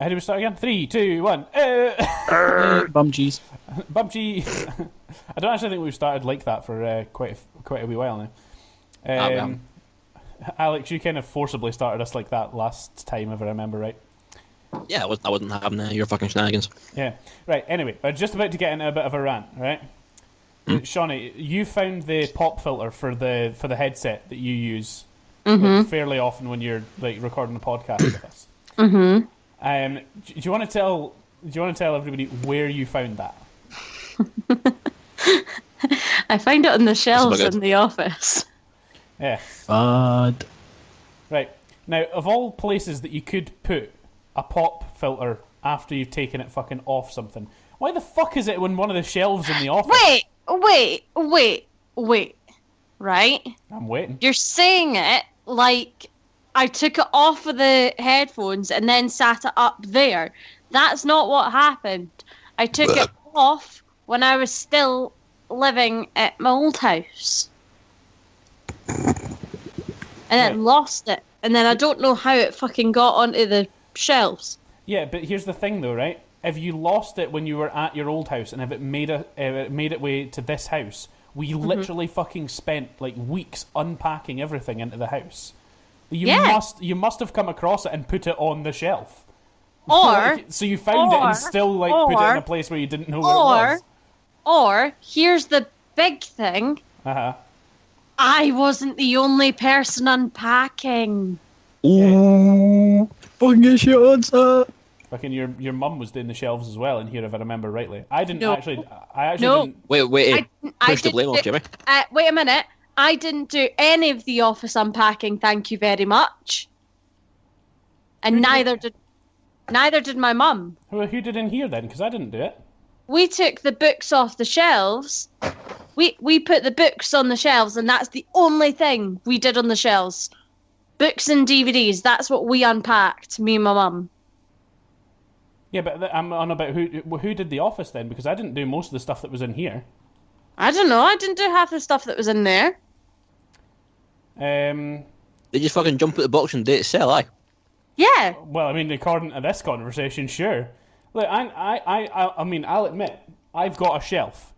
How do we start again? 3, 2, 1. Bum cheese. Bum cheese. I don't actually think we've started like that for quite a wee while now. Well. Alex, you kind of forcibly started us like that last time, if I remember right. Yeah, I wasn't having your fucking shenanigans. Yeah. Right, anyway, I'm just about to get into a bit of a rant, right? Shauni, you found the pop filter for the headset that you use like, fairly often when you're like recording a podcast with us. Mm-hmm. Do you want to tell everybody where you found that? I find it on the shelves in the office. Yeah. Fud. Right. Now, of all places that you could put a pop filter after you've taken it fucking off something, why the fuck is it on one of the shelves in the office? Wait. Right? I'm waiting. You're saying it like I took it off of the headphones and then sat it up there. That's not what happened. I took it off when I was still living at my old house. And then lost it. And then I don't know how it fucking got onto the shelves. Yeah, but here's the thing though, right? If you lost it when you were at your old house and if it made it way to this house, we literally fucking spent like weeks unpacking everything into the house. You must have come across it and put it on the shelf. Or so you found it and still like put it in a place where you didn't know where it was. Or here's the big thing. I wasn't the only person unpacking. Ooh, fucking get shit answer. Fucking your mum was doing the shelves as well in here, if I remember rightly. I didn't actually. No. Didn't. Wait. Push the blame off, Jimmy. Wait a minute. I didn't do any of the office unpacking. Thank you very much. And neither did my mum. Who did in here then? Because I didn't do it. We took the books off the shelves. We put the books on the shelves, and that's the only thing we did on the shelves. Books and DVDs. That's what we unpacked. Me and my mum. Yeah, but I'm on about who did the office then? Because I didn't do most of the stuff that was in here. I don't know. I didn't do half the stuff that was in there. They just fucking jump at the box and do it sell, aye? Yeah. Well, I mean, according to this conversation, sure. Look, I mean, I'll admit, I've got a shelf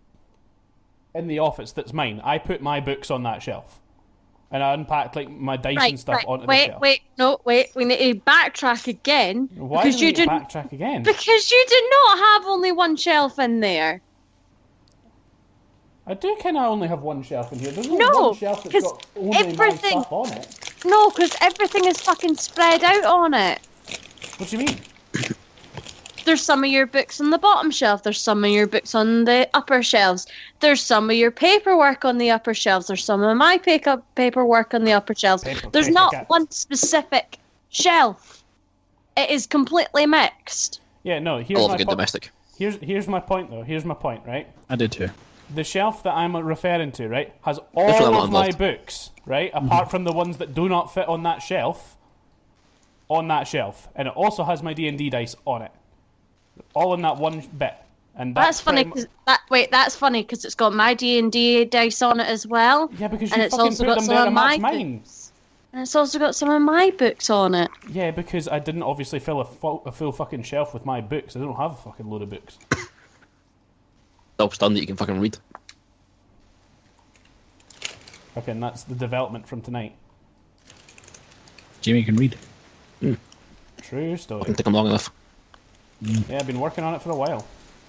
in the office that's mine. I put my books on that shelf. And I unpacked like my dice and stuff onto the shelf. Wait. We need to backtrack again. Why do we need to backtrack again? Because you did not have only one shelf in there. I do kind of only have one shelf in here. There's only one shelf that's got only my stuff on it. No, because everything is fucking spread out on it. What do you mean? There's some of your books on the bottom shelf. There's some of your books on the upper shelves. There's some of your paperwork on the upper shelves. There's some of my paperwork on the upper shelves. There's not one specific shelf. It is completely mixed. Yeah, no. I love a good domestic. Here's my point, though. Here's my point, right? I did too. The shelf that I'm referring to, right, has all of my books, right, apart from the ones that do not fit on that shelf, and it also has my D&D dice on it, all in that one bit. And that's funny. That's funny because it's got my D&D dice on it as well. Yeah, because and you it's fucking also put got them some there of to my match mine. books. And it's also got some of my books on it. Yeah, because I didn't obviously fill a full fucking shelf with my books. I don't have a fucking load of books. Self-stunned that you can fucking read. Okay, and that's the development from tonight. Jamie can read. True story. I can take them long enough. Yeah, I've been working on it for a while,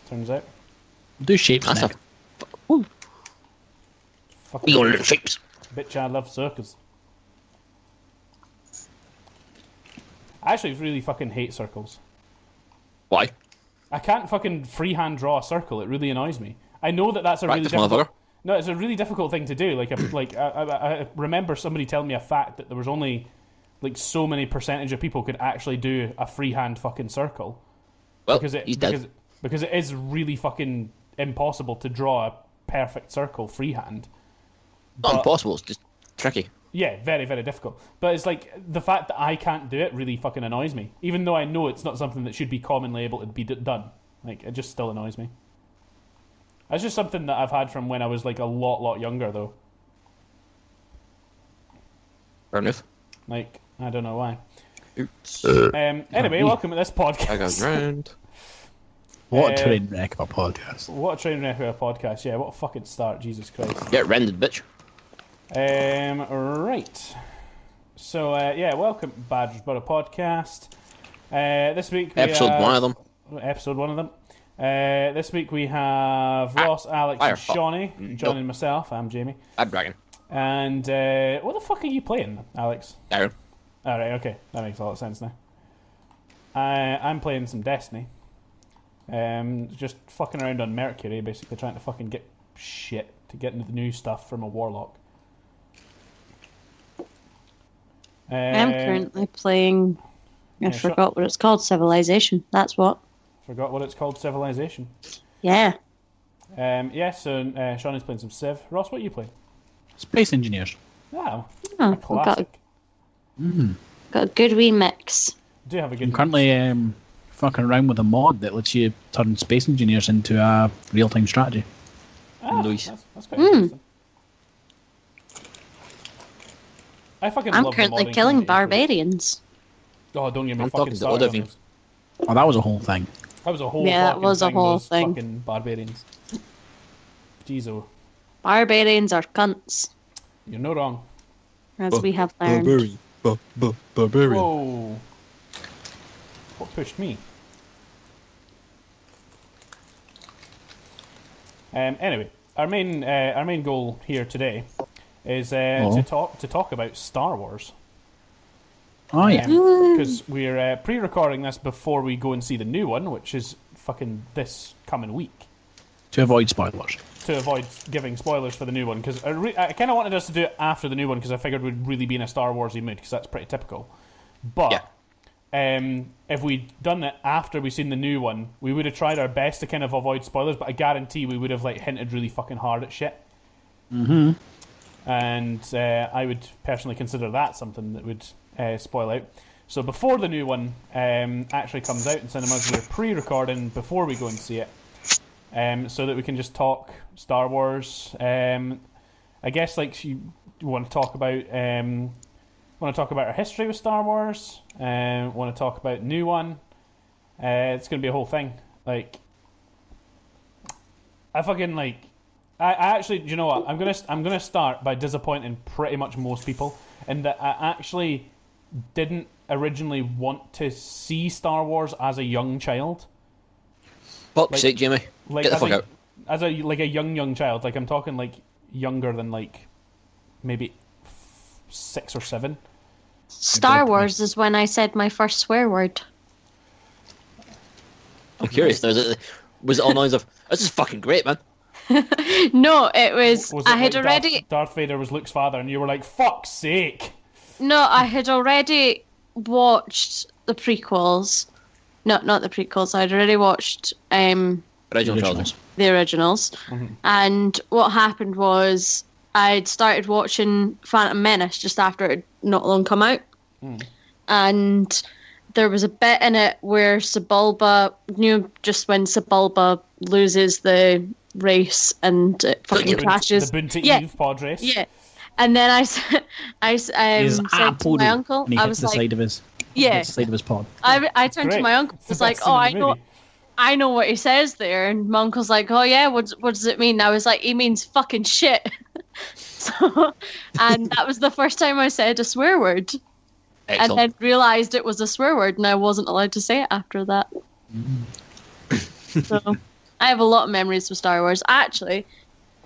turns out. Do shapes That's neck. Fucking little shapes. bitch, I love circles. I actually really fucking hate circles. Why? I can't fucking freehand draw a circle. It really annoys me. I know that that's a really difficult... motherfucker. No, it's a really difficult thing to do. I remember somebody telling me a fact that there was only like so many percentage of people could actually do a freehand fucking circle. Well, Because it is really fucking impossible to draw a perfect circle freehand. Not impossible, it's just tricky. Yeah, very, very difficult. But it's like, the fact that I can't do it really fucking annoys me. Even though I know it's not something that should be commonly able to be done. Like, it just still annoys me. That's just something that I've had from when I was like a lot younger though. Fair enough. Like, I don't know why. Oops. Anyway, welcome to this I got podcast. round. What a train wreck of a podcast. What a train wreck of a podcast. Yeah, what a fucking start, Jesus Christ. Get rendered, bitch. Right. So, yeah, welcome to Badger's Burrow podcast. This week we Episode have... one of them. Episode one of them. This week we have Ross, Alex, and Firefox. Shauni joining myself. I'm Jamie. Bad dragon. And what the fuck are you playing, Alex? Darren. Alright, okay. That makes a lot of sense now. I'm playing some Destiny. Just fucking around on Mercury, basically trying to fucking get shit to get into the new stuff from a warlock. I'm currently playing. I forgot what it's called. Civilization. That's what. Forgot what it's called. Civilization. Yeah. Yeah. So Shauni's playing some Civ. Ross, what are you playing? Space Engineers. Wow. Oh, A we've classic. got a good wee mix. Do have a good. I'm currently fucking around with a mod that lets you turn Space Engineers into a real-time strategy. Nice. That's quite interesting. I fucking I'm love the currently modding killing community. barbarians. Oh, don't get me I'm fucking talking to started other on thing. this. Oh, that was a whole thing. That was a whole Yeah, that fucking was a thing, whole those thing. fucking barbarians. Jeez, Barbarians are cunts, you're no wrong. as we have learned. Barbarian. Whoa. What pushed me? Anyway, our main goal here today is to talk about Star Wars. Oh, yeah. Because we're pre-recording this before we go and see the new one, which is fucking this coming week. To avoid spoilers. To avoid giving spoilers for the new one, because I kind of wanted us to do it after the new one, because I figured we'd really be in a Star Warsy mood, because that's pretty typical. But if we'd done it after we'd seen the new one, we would have tried our best to kind of avoid spoilers, but I guarantee we would have like hinted really fucking hard at shit. Mm-hmm. And I would personally consider that something that would spoil out. So before the new one actually comes out in cinemas, we're pre-recording before we go and see it, so that we can just talk Star Wars. I guess like you want to talk about our history with Star Wars. Want to talk about the new one. It's going to be a whole thing. Like, I fucking like. I actually, do you know what? I'm gonna start by disappointing pretty much most people, in that I actually didn't originally want to see Star Wars as a young child. Fuck's sake, Jamie. Like, Get the fuck out. As a young child, like I'm talking like younger than like maybe 6 or 7. Star Wars is when I said my first swear word. I'm curious. Was it all noise of, this is fucking great, man? No, it was. Was I it had like already. Darth Vader was Luke's father, and you were like, "Fuck's sake!" No, I had already watched the prequels. No, not the prequels. I'd already watched Original trilogy. Originals. the originals. And what happened was I'd started watching Phantom Menace just after it had not long come out. And there was a bit in it where Sebulba, just when Sebulba loses the race and it fucking crashes. The Boonta Yeah. Eve pod race. Yeah. And then I said He's to my uncle, and he I hits was the like, side of his, yeah. hits the side of his pod. I turned to Great. my uncle, It's was the like, best oh, scene in the movie. I know what he says there. And my uncle's like, oh yeah, what does it mean? I was like, he means fucking shit. And that was the first time I said a swear word. Excellent. And then realised it was a swear word and I wasn't allowed to say it after that. So I have a lot of memories of Star Wars. Actually,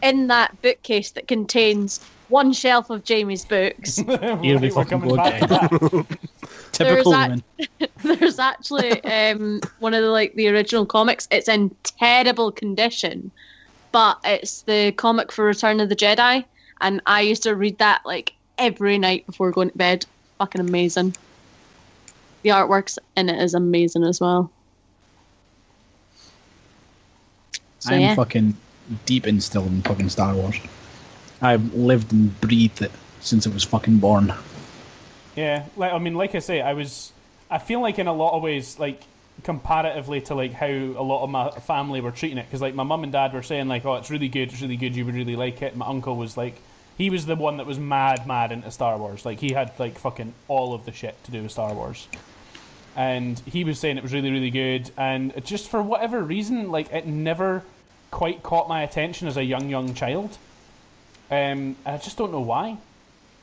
in that bookcase that contains one shelf of Jamie's books, Right, Here we we're fucking coming go back to again. that. Typical that- women. there's actually one of the original comics. It's in terrible condition, but it's the comic for Return of the Jedi, and I used to read that like every night before going to bed. Fucking amazing. The artwork in it is amazing as well. So I'm yeah. fucking deep instilled in fucking Star Wars. I've lived and breathed it since I was fucking born. Yeah, like I say, I feel like in a lot of ways, like comparatively to like how a lot of my family were treating it, because like my mum and dad were saying like, oh, it's really good, you would really like it. My uncle was like, He was the one that was mad into Star Wars. Like, he had, like, fucking all of the shit to do with Star Wars. And he was saying it was really, really good. And just for whatever reason, like, it never quite caught my attention as a young child. I just don't know why.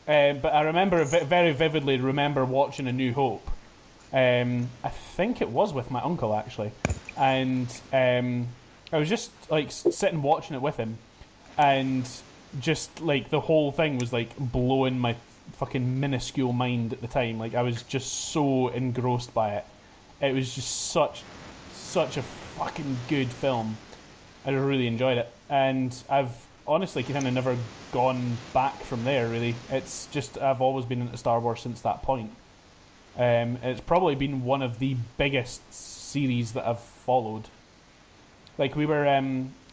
But I remember, very vividly remember watching A New Hope. I think it was with my uncle, actually. And I was just, like, sitting watching it with him. And just, like, the whole thing was, like, blowing my fucking minuscule mind at the time. Like, I was just so engrossed by it. It was just such a fucking good film. I really enjoyed it. And I've honestly kind of never gone back from there, really. It's just, I've always been into Star Wars since that point. It's probably been one of the biggest series that I've followed. Like, we were...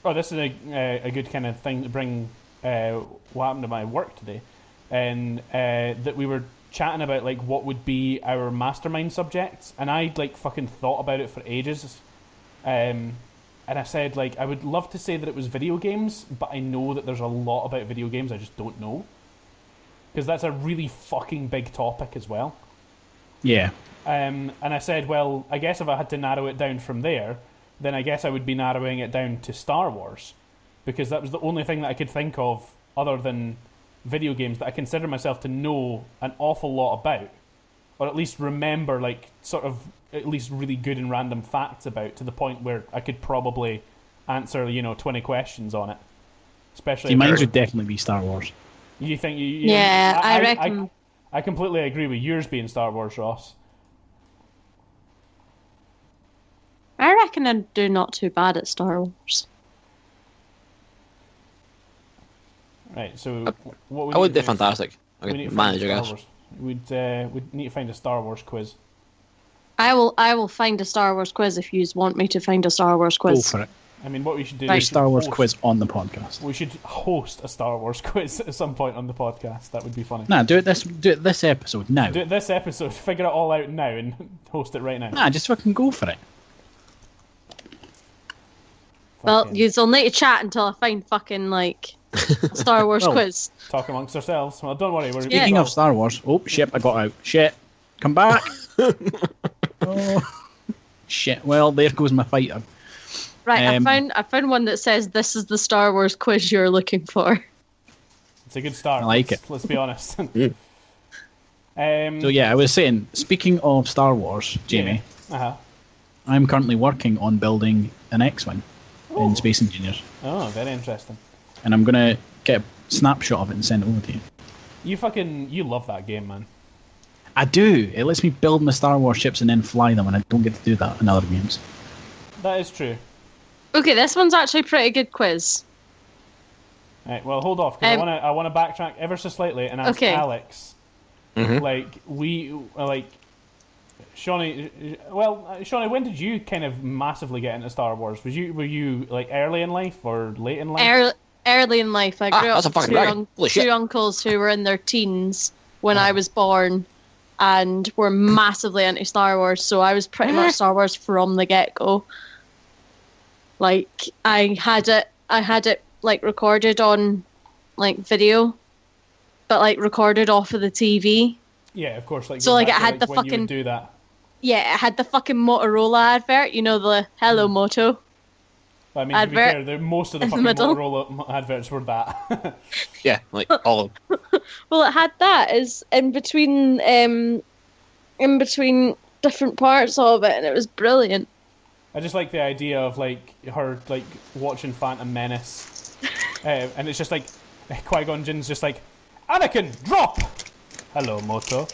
this is a good kind of thing to bring what happened to my work today. And that we were chatting about, like, what would be our mastermind subjects. And I, like, fucking thought about it for ages. And I said, like, I would love to say that it was video games, but I know that there's a lot about video games I just don't know. Because that's a really fucking big topic as well. Yeah. And I said, well, I guess if I had to narrow it down from there, then I guess I would be narrowing it down to Star Wars. Because that was the only thing that I could think of, other than video games, that I consider myself to know an awful lot about. Or at least remember, like, sort of, at least really good and random facts about, to the point where I could probably answer, 20 questions on it. Especially... Mine would definitely be Star Wars. You think... I reckon... I completely agree with yours being Star Wars, Ross. I reckon I do not too bad at Star Wars. Right, so what would I would be fantastic. I we need could to find manage, I a Star guess. Wars. We'd need to find a Star Wars quiz. I will find a Star Wars quiz if you want me to find a Star Wars Go quiz. for it. I mean, what we should do Right. is Star Wars host- quiz on the podcast. We should host a Star Wars quiz at some point on the podcast. That would be funny. Nah, do it this episode now. Do it this episode. Figure it all out now and host it right now. Nah, just fucking go for it. Well, Fucking you'll need to chat until I find fucking, like, a Star Wars Well, quiz. talk amongst ourselves. Well, don't worry. Speaking of Star Wars, oh shit, I got out. Shit, come back. Oh shit. Well, there goes my fighter. Right, I found one that says this is the Star Wars quiz you're looking for. It's a good start. I like it. Let's be honest. So yeah, I was saying, speaking of Star Wars, Jamie, I'm currently working on building an X-Wing in Space Engineers. Oh, very interesting. And I'm going to get a snapshot of it and send it over to you. You love that game, man. I do. It lets me build my Star Wars ships and then fly them, and I don't get to do that in other games. That is true. Okay, this one's actually a pretty good quiz. Right, well, hold off, because I want to backtrack ever so slightly and ask Alex. Shauni. Well, Shauni, when did you kind of massively get into Star Wars? Were you like early in life or late in life? Early in life. I grew that's a up fucking dragon. Holy with two shit. uncles who were in their teens when I was born, and were massively into Star Wars. So I was pretty much Star Wars from the get-go. Like, I had it like recorded on like video, but like recorded off of the TV. Yeah, of course. Like, So, like, back it to, had the when you fucking- would do that. Yeah, it had the fucking Motorola advert, the Hello Moto. I mean, to be advert fair, most of the in the fucking middle. Motorola adverts were that. Yeah, like all of them. Well, it had that as in between different parts of it, and it was brilliant. I just like the idea of like her like watching Phantom Menace, and it's just like Qui-Gon Jinn's just like, Anakin, drop. Hello, Moto.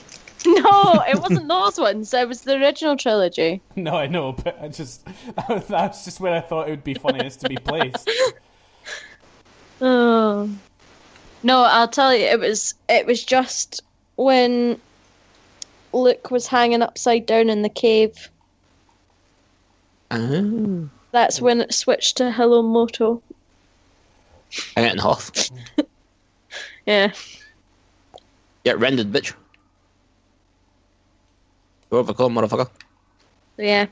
No, it wasn't those ones. It was the original trilogy. No, I know, but that's just where I thought it would be funniest to be placed. Oh. No, I'll tell you, it was just when Luke was hanging upside down in the cave. Oh. That's when it switched to Hello Moto. Hang it in half. Yeah. Get rendered, bitch. Whoever call motherfucker. Yeah.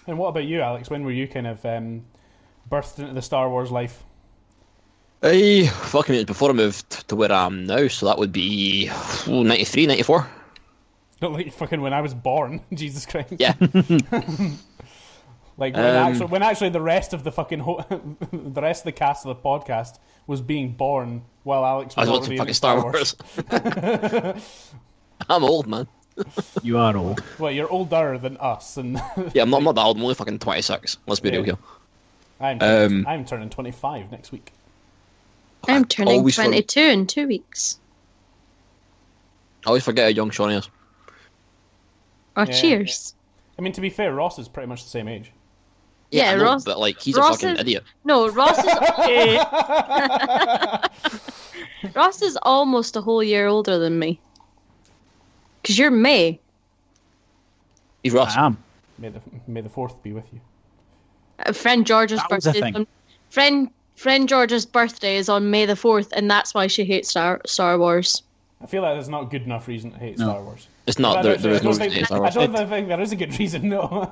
And what about you, Alex? When were you kind of birthed into the Star Wars life? Fucking, it was before I moved to where I am now, so that would be 93, 94. Not like fucking when I was born. Jesus Christ. Yeah. Like when actually the rest of the fucking the rest of the cast of the podcast was being born while Alex was watching already fucking in Star Wars. I'm old, man. You are old. Well, you're older than us, and Yeah, I'm not that old. I'm only fucking 26. Let's be real here. I'm turning 25 next week. I'm turning 22 in 2 weeks. I always forget how young Shauni is. Oh, cheers. I mean, to be fair, Ross is pretty much the same age. Yeah, I know, Ross. but like he's Ross a fucking idiot. No, Ross is. Ross is almost a whole year older than me. Because you're May. He's Ross. I am. May the 4th be with you. Friend George's That was a birthday. thing. Friend George's birthday is on May the 4th, and that's why she hates Star Wars. I feel like there's not a good enough reason to hate Star Wars. It's not. There is no reason to hate Star I Wars. don't think there is a good reason, no.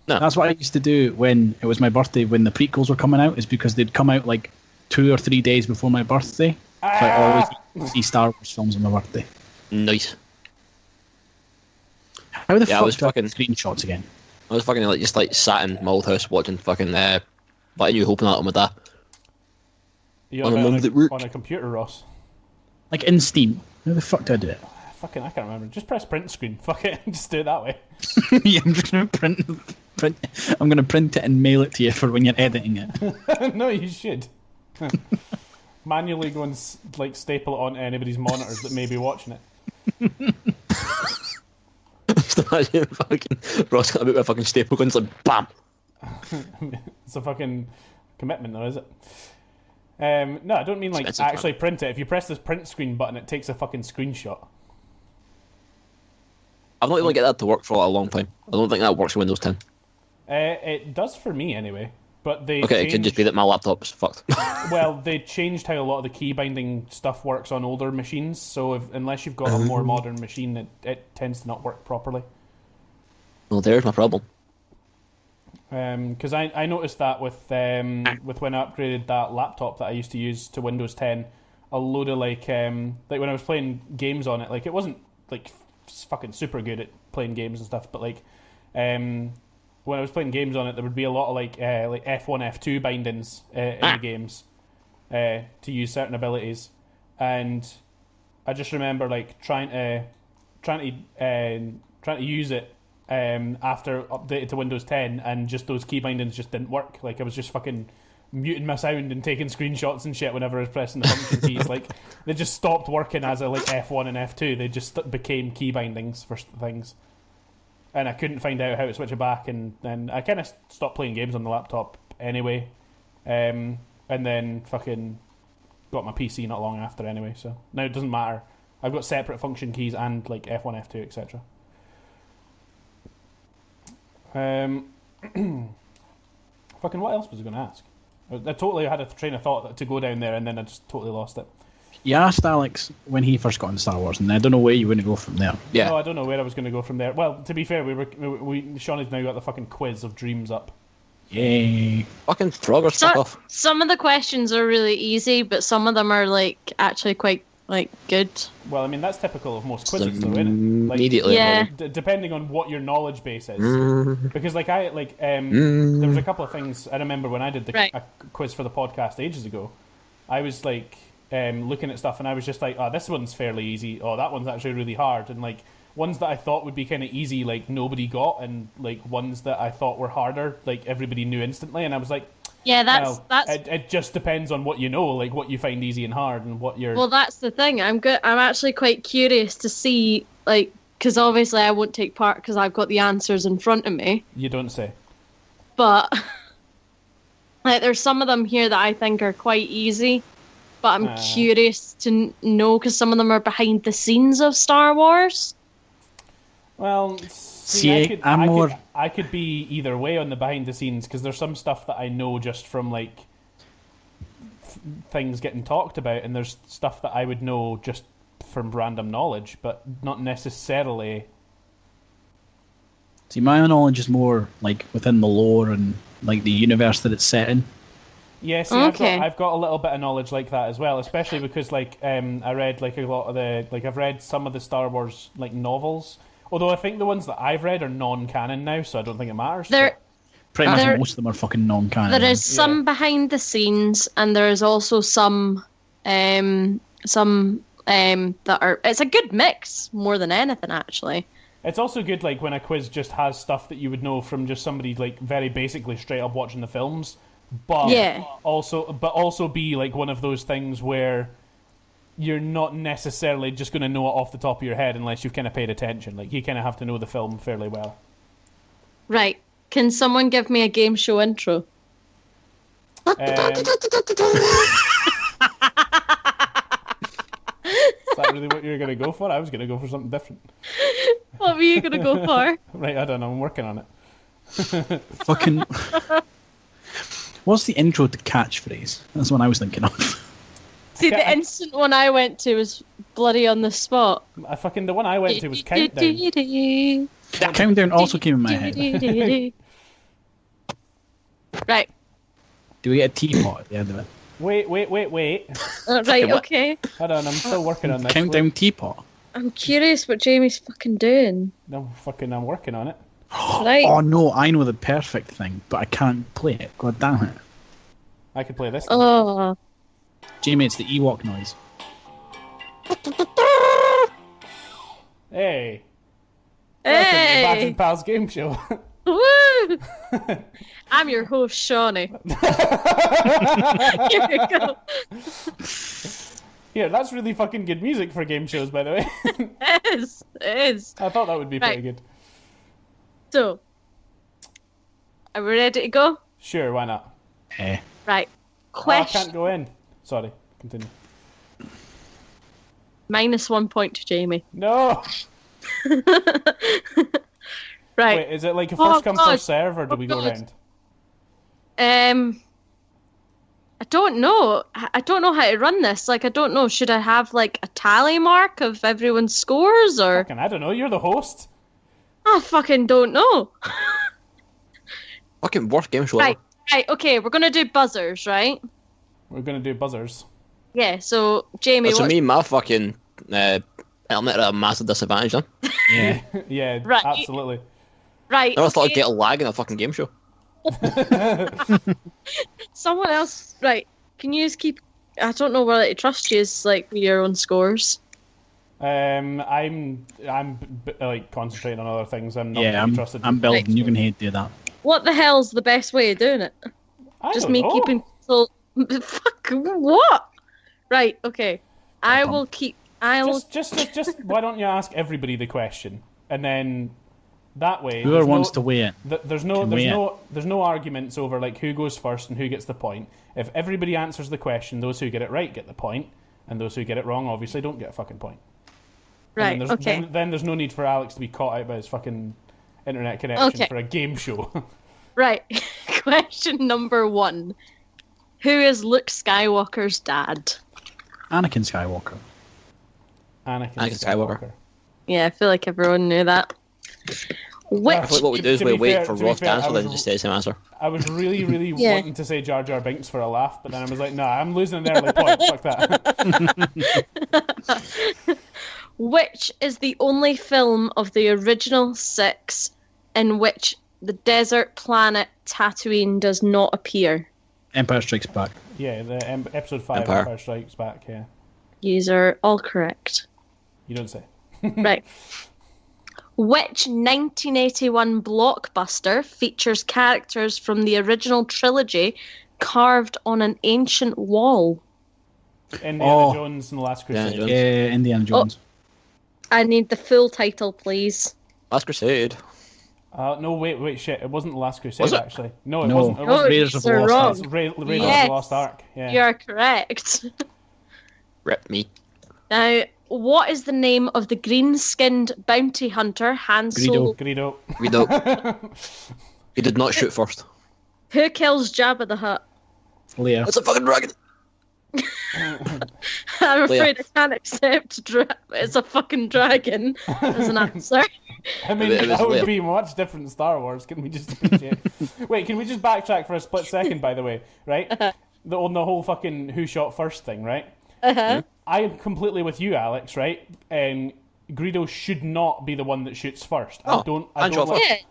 No. That's what I used to do when it was my birthday, when the prequels were coming out, is because they'd come out like 2 or 3 days before my birthday. So I always see Star Wars films on my birthday. Nice. How the Yeah, I fuck was do I fucking- get screenshots again? I was fucking like just like sat in my old house watching fucking like a New Hope and that on my dad. You're On a on, mum that work. on a computer, Ross. Like in Steam. How the fuck do I do it? Fucking, I can't remember. Just press print screen. Fuck it, just do it that way. Yeah, I'm just gonna print. I'm gonna print it and mail it to you for when you're editing it. No, you should. Manually go and like staple it onto anybody's monitors that may be watching it. Just imagine fucking Ross got about with a fucking staple gun, it's like BAM! It's a fucking commitment, though, is it? No, I don't mean like Expensive, actually print it. If you press this print screen button, it takes a fucking screenshot. I've not even get that to work for a long time. I don't think that works with Windows 10. It does for me anyway. But they Okay, it could just be that my laptop's fucked. Well, they changed how a lot of the key binding stuff works on older machines. So unless you've got a more modern machine, it tends to not work properly. Well, there's my problem. Because I noticed that with when I upgraded that laptop that I used to use to Windows 10, a load of like when I was playing games on it, like it wasn't like fucking super good at playing games and stuff, but like when I was playing games on it, there would be a lot of like F1, F2 bindings in the games to use certain abilities, and I just remember like trying to use it after updated to Windows 10, and just those key bindings just didn't work. Like I was just fucking muting my sound and taking screenshots and shit whenever I was pressing the function keys. Like they just stopped working as a like F1 and F2. They just became key bindings for things. And I couldn't find out how to switch it back, and then I kind of stopped playing games on the laptop anyway. And then fucking got my PC not long after anyway, so now it doesn't matter. I've got separate function keys and like F1, F2, etc. Fucking what else was I going to ask? I totally had a train of thought to go down there, and then I just totally lost it. You asked Alex when he first got into Star Wars, and I don't know where you want to go from there. Yeah. No, I don't know where I was going to go from there. Well, to be fair, Shaunie's now got the fucking quiz of dreams up. Yay. Fucking Frogger, fuck off. Some of the questions are really easy, but some of them are like actually quite like good. Well, I mean that's typical of most quizzes, though, isn't it? Like, Immediately. Yeah. Depending on what your knowledge base is, because like there was a couple of things I remember when I did a quiz for the podcast ages ago. I was like looking at stuff, and I was just like, oh, this one's fairly easy. Oh, that one's actually really hard, and like ones that I thought would be kind of easy, like nobody got, and like ones that I thought were harder, like everybody knew instantly, and I was like, yeah, that's that's it just depends on what you know, like what you find easy and hard, and what you're. well, that's the thing. I'm actually quite curious to see, like, because obviously I won't take part because I've got the answers in front of me. You don't say. But like, there's some of them here that I think are quite easy, but I'm curious to know because some of them are behind the scenes of Star Wars. Well, See, I could be either way on the behind the scenes, because there's some stuff that I know just from like things getting talked about, and there's stuff that I would know just from random knowledge, but not necessarily. See, my knowledge is more like within the lore and like the universe that it's set in. Yeah, see, Okay. I've got a little bit of knowledge like that as well, especially because I read like a lot of I've read some of the Star Wars like novels. Although I think the ones that I've read are non-canon now, so I don't think it matters. Pretty much There- most of them are fucking non-canon. There is some behind the scenes, and there is also some that are. It's a good mix more than anything, actually. It's also good like when a quiz just has stuff that you would know from just somebody like very basically straight up watching the films, but also be like one of those things where you're not necessarily just going to know it off the top of your head unless you've kind of paid attention. Like you kind of have to know the film fairly well. Right. Can someone give me a game show intro? Is that really what you were going to go for? I was going to go for something different. What were you going to go for? Right, I don't know. I'm working on it. Fucking. What's the intro to Catchphrase? That's what I was thinking of. See, the instant one I went to was bloody on the spot. The one I went to was Countdown. Countdown also came in my head. Right. Do we get a teapot at the end of it? Wait. Right, okay. Hold on, I'm still working on this. Countdown teapot. I'm curious what Jamie's fucking doing. I'm working on it. Right. Oh no, I know the perfect thing, but I can't play it. God damn it. I could play this. Thing. Oh. Jamie, it's the Ewok noise. Hey. Welcome to the Badge Hey! and Pals game show. Woo! I'm your host, Shauni. Here we go. Yeah, that's really fucking good music for game shows, by the way. It is. I thought that would be pretty Right. good. So, are we ready to go? Sure, why not? Right. Oh, I Question. can't go in. Sorry, continue. -1 point to Jamie. No! Right. Wait, is it like a Oh, first come, God. first serve, or do we go God. round? I don't know. I don't know how to run this. Like, I don't know. Should I have like a tally mark of everyone's scores, or Fucking, I don't know, you're the host. I fucking don't know. Fucking worst game show Right. ever. Right. Okay. We're gonna do buzzers, right? We're gonna do buzzers. Yeah. So Jamie, So what? me, my fucking I'm at a massive disadvantage then. Yeah. Yeah, Right. absolutely. Right. I never thought I'd okay. get a lag in a fucking game show. Someone else. Right. Can you just keep? I don't know whether to trust you. Is like with your own scores. I'm like concentrating on other things. I'm not Yeah, really I'm trusted. building. Right. You can hate do that. What the hell's the best way of doing it? I Just don't me know. keeping so. Fuck what? Right. Okay. I will keep. I will. Just why don't you ask everybody the question, and then that way Whoever wants to weigh it. There's no arguments over like who goes first and who gets the point. If everybody answers the question, those who get it right get the point, and those who get it wrong obviously don't get a fucking point. Right. And Okay. then there's no need for Alex to be caught out by his fucking internet connection Okay. for a game show. Right. Question number 1. Who is Luke Skywalker's dad? Anakin Skywalker. Anakin Skywalker. Yeah, I feel like everyone knew that. Which Like what we do is To we be wait fair- for to be Ross to fair, answer, I then was- just say the same answer. I was really Yeah. wanting to say Jar Jar Binks for a laugh, but then I was like, nah, I'm losing an early point. Fuck that. which is the only film of the original 6 in which the desert planet Tatooine does not appear? Empire Strikes Back. Yeah, the episode 5 Empire. Empire Strikes Back. Yeah, These are all correct. you don't say. Right. Which 1981 blockbuster features characters from the original trilogy carved on an ancient wall? Indiana Oh. Jones and the Last Indiana Crusade. Jones. Yeah, Indiana Jones. I need the full title, please. Last Crusade. No, wait, shit! It wasn't the Last Crusade, Was it? actually. No, it No. wasn't. It No, wasn't. Raiders of the you're Lost wrong. Ark. It's Raiders Yes. of the Lost Ark. Yeah. You are correct. Rip me. Now, what is the name of the green-skinned bounty hunter Han Solo? Greedo. We don't. He did not shoot first. Who kills Jabba the Hutt? Leia. It's a fucking dragon. I'm afraid I can't accept it's a fucking dragon as an answer. I mean, It was that would Leia. be much different in Star Wars. Can we just appreciate? Wait, can we just backtrack for a split second? By the way, right? on the whole fucking who shot first thing, right? Uh-huh. I am completely with you, Alex. Right? Greedo should not be the one that shoots first. I don't like, Yeah, I don't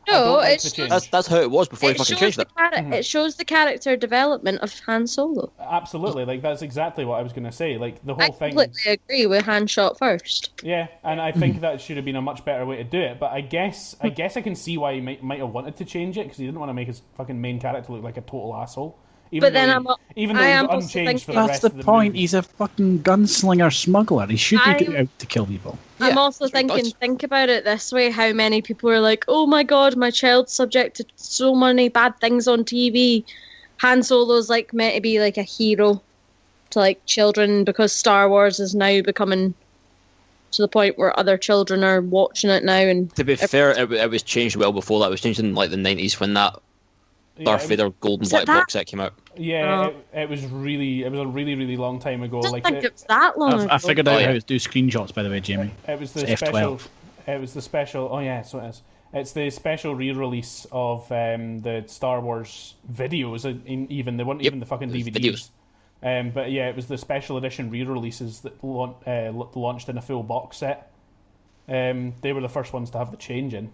no, like the change. That's how it was before he fucking changed it. It shows the character development of Han Solo. Absolutely, like that's exactly what I was going to say. Like the whole I thing. completely agree with Han shot first. Yeah, and I think that should have been a much better way to do it. But I guess I can see why he might have wanted to change it because he didn't want to make his fucking main character look like a total asshole. Even though he was unchanged for the That's rest the of the point. movie. He's a fucking gunslinger smuggler. He should be out to kill people. I'm also thinking, think about it this way, how many people are like, oh my god, my child's subject to so many bad things on TV. Han Solo's like meant to be like a hero to like children because Star Wars is now becoming to the point where other children are watching it now. And to be fair, it was changed well before that. It was changed in like the 90s when that Darth Vader gold and black box set came out. Yeah, it was a really long time ago. I don't think it was that long ago. I figured out how to do screenshots, by the way, Jamie. It was the It's special. F12. It was the special. Oh yeah, so it is. It's the special re-release of the Star Wars videos. Even they weren't even the fucking DVDs. But yeah, it was the special edition re-releases that launched in a full box set. They were the first ones to have the change in.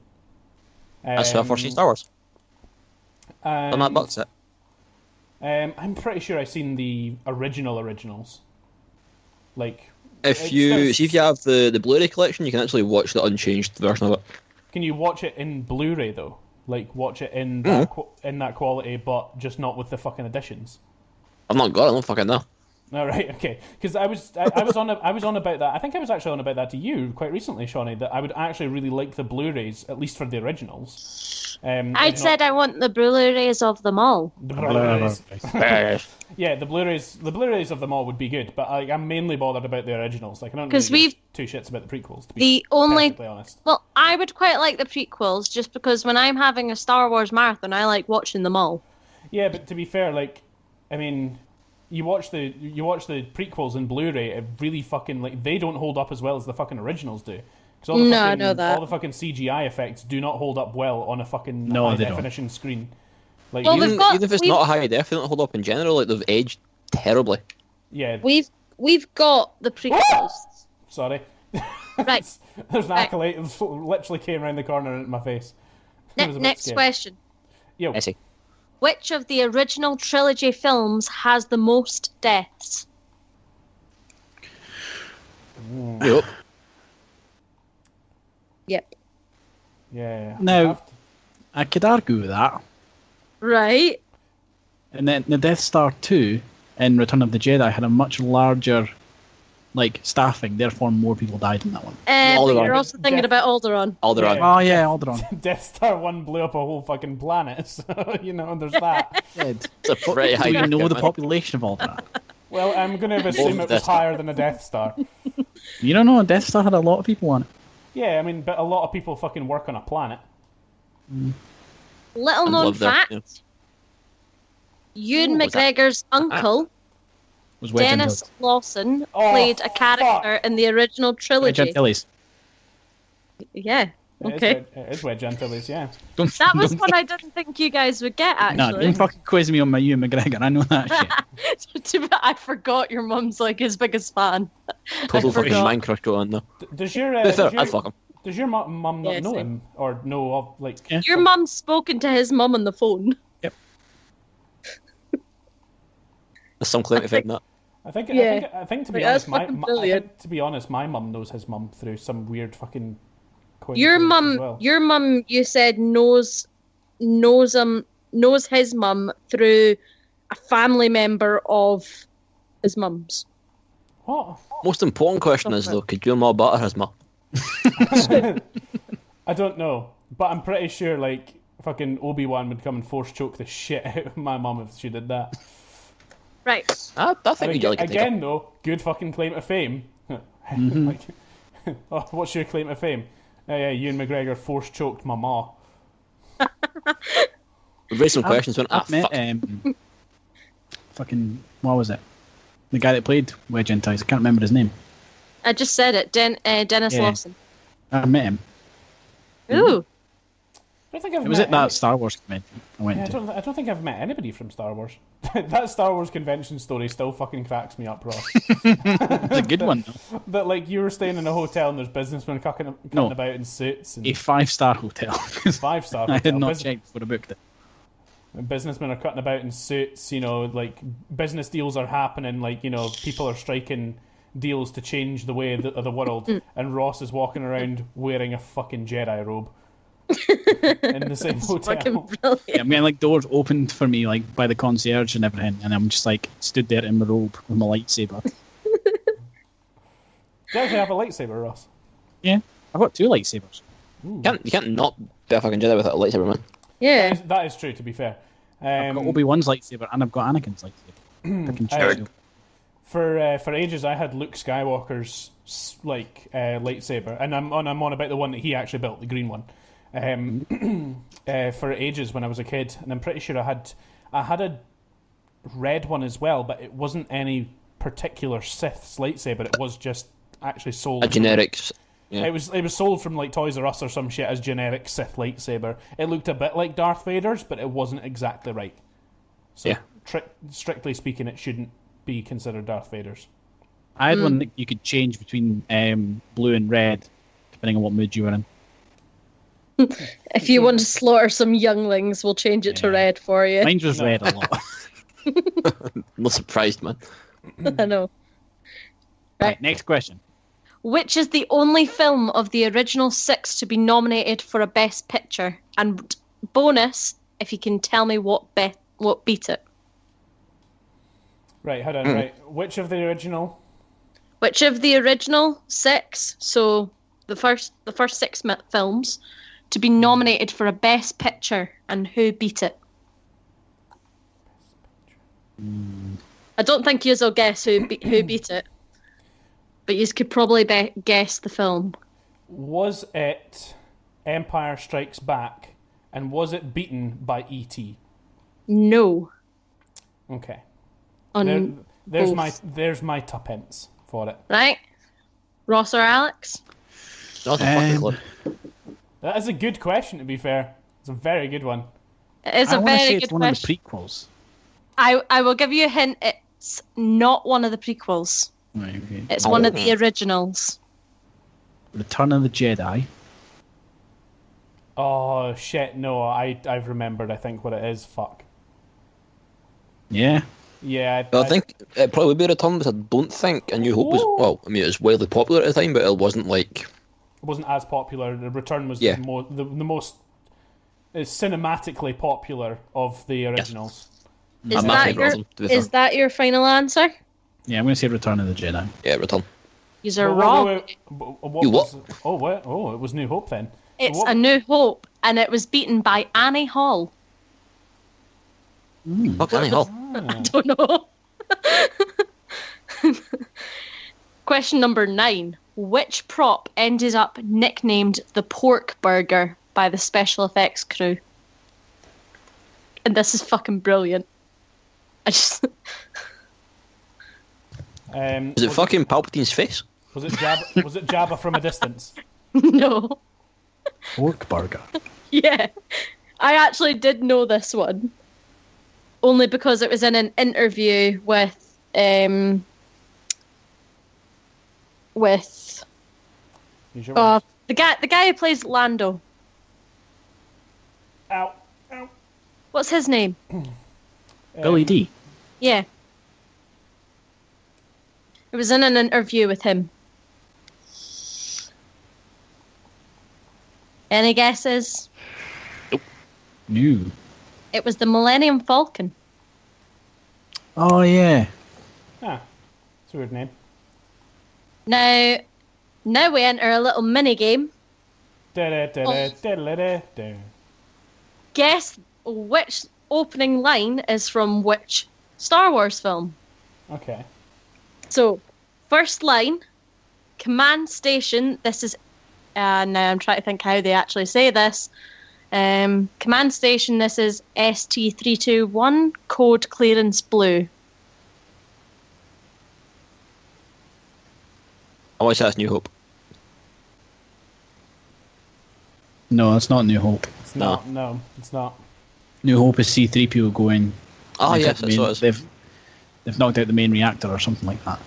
That's how I first seen Star Wars. On that box set. I'm pretty sure I've seen the originals. Like, if you have the Blu-ray collection, you can actually watch the unchanged version of it. Can you watch it in Blu-ray though? Like, watch it in that quality, but just not with the fucking editions. I've not got it. I don't fucking know. All right, okay. Because I was on about that. I think I was actually on about that to you quite recently, Shauni. That I would actually really like the Blu-rays, at least for the originals. I said I want the Blu-rays of them all. The Blu-rays. Yeah, the Blu-rays of them all would be good, but I'm mainly bothered about the originals. Like, I don't really give two shits about the prequels, to be perfectly honest. Well, I would quite like the prequels, just because when I'm having a Star Wars marathon, I like watching them all. Yeah, but to be fair, like, I mean, you watch the prequels in Blu-ray, it really fucking, like, they don't hold up as well as the fucking originals do. I know that. All the fucking CGI effects do not hold up well on a fucking high-definition screen. Like, well, even if it's not a high def, they don't hold up in general. Like, they've aged terribly. Yeah. We've got the prequels. Sorry. Right. There's an acolyte that literally came around the corner into my face. Next question. Yo. Messy. Which of the original trilogy films has the most deaths? Yep. Yep. Yeah. Now, I could argue with that. Right. And then the Death Star 2 in Return of the Jedi had a much larger, like, staffing. Therefore, more people died in that one. But you're also thinking about Alderaan. Alderaan. Oh yeah, Alderaan. Death Star 1 blew up a whole fucking planet, so, there's that. It's a pretty high. Do you know the population of Alderaan? Well, I'm going to assume it was higher than a Death Star. You don't know, a Death Star had a lot of people on it. Yeah, I mean, but a lot of people fucking work on a planet. Little known fact, Ewan McGregor's uncle, Was Wedge Dennis Antilles. Lawson, played a character in the original Wedge trilogy. Antilles. Yeah, okay. It is Wedge Antilles, yeah. That was one I didn't think you guys would get, No, actually. don't fucking quiz me on my Ewan McGregor. I know that shit. I forgot your mum's like his biggest fan. Total I fucking forgot. mind crush going on though. Does your I'd fuck him. Does your mum not Yeah, know same. him or know of like? Yeah. Your mum's spoken to his mum on the phone. Yep. There's some claim to fame that. I think to be That's honest, fucking brilliant. my mum knows his mum through some weird fucking. Your coincidence mum, as well. your mum, you said knows his mum through a family member of his mum's. What? Most important question is though, could your mum butter his mum? I don't know, but I'm pretty sure like fucking Obi-Wan would come and force choke the shit out of my mum if she did that. Right. I think you'd like it. Again, though, good fucking claim to fame. Like, oh, what's your claim to fame? Yeah, Ewan McGregor force choked my ma. We've raised some questions. I've met fucking, what was it? The guy that played Wedge Antilles. I can't remember his name. I just said it. Dennis Yeah. Lawson. I met him. Ooh. I don't think I've It was met at that any- Star Wars convention I went Yeah, to. I don't think I've met anybody from Star Wars. That Star Wars convention story still fucking cracks me up, Ross. It's a good one, though. That like you were staying in a hotel and there's businessmen cutting No. about in suits and A 5-star hotel. 5-star hotel. I had not checked before I booked it. Businessmen are cutting about in suits, you know, like business deals are happening, like, you know, people are striking deals to change the way of the world, and Ross is walking around wearing a fucking Jedi robe in the same hotel. Fucking brilliant. Yeah, I mean, like, doors opened for me, like, by the concierge and everything, and I'm just, like, stood there in my robe with my lightsaber. Do you actually have a lightsaber, Ross? Yeah, I've got 2 lightsabers. You can't not be a fucking Jedi without a lightsaber, man. Yeah. That is true, to be fair. I've got Obi-Wan's lightsaber, and I've got Anakin's lightsaber. I can choose. For ages, I had Luke Skywalker's lightsaber, and I'm on about the one that he actually built, the green one. For ages when I was a kid, and I'm pretty sure I had a red one as well, but it wasn't any particular Sith's lightsaber. It was just actually sold A generic. Yeah. It was sold from like Toys R Us or some shit as generic Sith lightsaber. It looked a bit like Darth Vader's, but it wasn't exactly right. So, Yeah. Strictly speaking, it shouldn't be considered Darth Vader's. I had one that you could change between blue and red, depending on what mood you were in. If you want to slaughter some younglings, we'll change it to Yeah. red for you. Mine was red a lot. Not surprised, man. I know. Right, next question. Which is the only film of the original 6 to be nominated for a Best Picture? And bonus, if you can tell me what beat it. Right, hold on. Right, which of the original? Which of the original 6, so the first 6 films, to be nominated for a Best Picture, and who beat it? I don't think you'll guess who beat it, but you could probably guess the film. Was it Empire Strikes Back, and was it beaten by E.T.? No. Okay. Both. There's my tuppence for it. Right? Ross or Alex? Not a fucking clue. That is a good question, to be fair. It's a very good one. It's I a want to say very it's good one question. of the prequels. I will give you a hint. It's not one of the prequels. Right, okay. It's one of the originals. Return of the Jedi. Oh shit! No, I've remembered. I think what it is. Fuck. Yeah. Yeah. Well, I think it probably would be Return, but I don't think A New Hope was. Well, I mean, it was wildly popular at the time, but it wasn't like. it wasn't as popular. The Return was Yeah. the most cinematically popular of the originals. Is I'm that not your awesome, to be fair. is that your final answer? Yeah, I'm going to say Return of the Jedi. Yeah, Return. You're But wrong. what You was, oh, what? Oh, it was New Hope then. It's What- A New Hope, and it was beaten by Annie Hall. Fuck Annie Hall. I don't know. Question number 9. Which prop ended up nicknamed the Pork Burger by the special effects crew? And this is fucking brilliant. I just Is it fucking Palpatine's face? Was it Jabba? Was it Jabba from a distance? no. Pork burger. Yeah. I actually did know this one. Only because it was in an interview with Use your words. the guy who plays Lando. Ow! Ow! What's his name? Billy D. Yeah. It was in an interview with him. Any guesses? New. It was the Millennium Falcon. Oh, yeah. Ah, it's a weird name. Now we enter a little mini game. Da-da-da-da-da-da-da. Guess which opening line is from which Star Wars film. Okay. So, first line, command station. This is now I'm trying to think how they actually say this. Command station. This is ST321. Code clearance blue. I want to say that's New Hope. No, it's not New Hope. It's not. No, it's not. New Hope is C-3PO going. Oh, they've yes, got that's the what main- it is. They've knocked out the main reactor or something like that.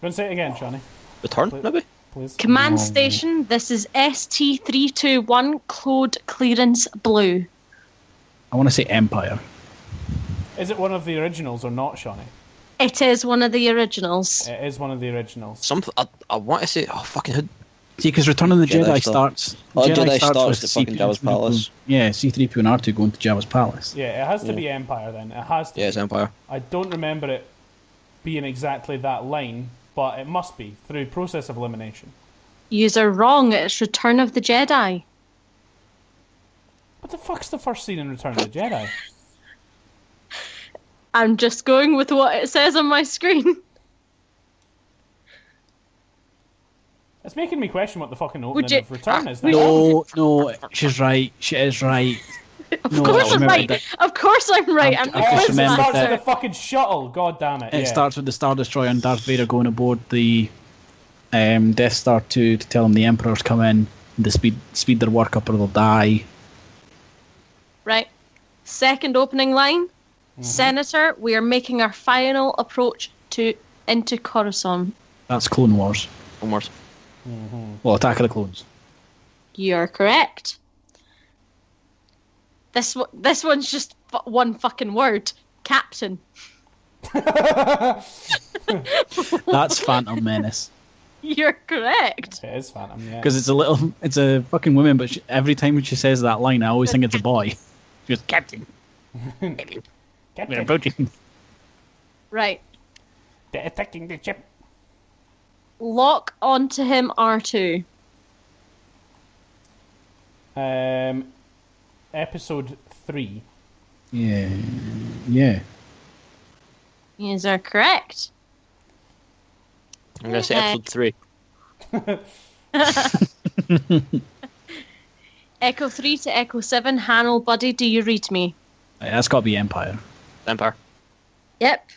Go and say it again, Shauni, Return, maybe? please. Command No. station, this is ST321 code clearance blue. I want to say Empire. Is it one of the originals or not, Shauni? It is one of the originals. It is one of the originals. I want to say, oh, fucking who? See, because Return of the Jedi Jedi stuff. starts. Oh, Jedi starts with at fucking C-3PO Jabba's palace. Yeah, C-3PO and R2 going to Jabba's palace. Yeah, it has to be Empire then. It has to. Yeah, it's Empire. I don't remember it being exactly that line, but it must be through process of elimination. Yous are wrong, it's Return of the Jedi. What the fuck's the first scene in Return of the Jedi? I'm just going with what it says on my screen. It's making me question what the fucking opening you- of Return is. Then. No, she's right. She is right. Of No, course I I'm remember right. that. Of course I'm right. I'm- I'm I Oh, just it remembered starts that- with the fucking shuttle. God damn it! It yeah. starts with the Star Destroyer and Darth Vader going aboard the Death Star to tell them the Emperor's come in. To speed their work up or they'll die. Right. Second opening line. Senator, we are making our final approach into Coruscant. That's Clone Wars. Almost. Well, Attack of the Clones. You're correct. This one's just one fucking word. Captain. That's Phantom Menace. You're correct. It is Phantom. Yeah. Because it's a fucking woman, but every time she says that line, I always think it's a boy. She goes, Captain, we're Captain, approaching. Right. they're attacking the ship. Lock onto him R2. Episode 3. Yeah. Yous are correct. I'm going to say episode 3. Echo 3 to Echo 7. Hannel, buddy, do you read me? That's got to be Empire. Empire. Yep.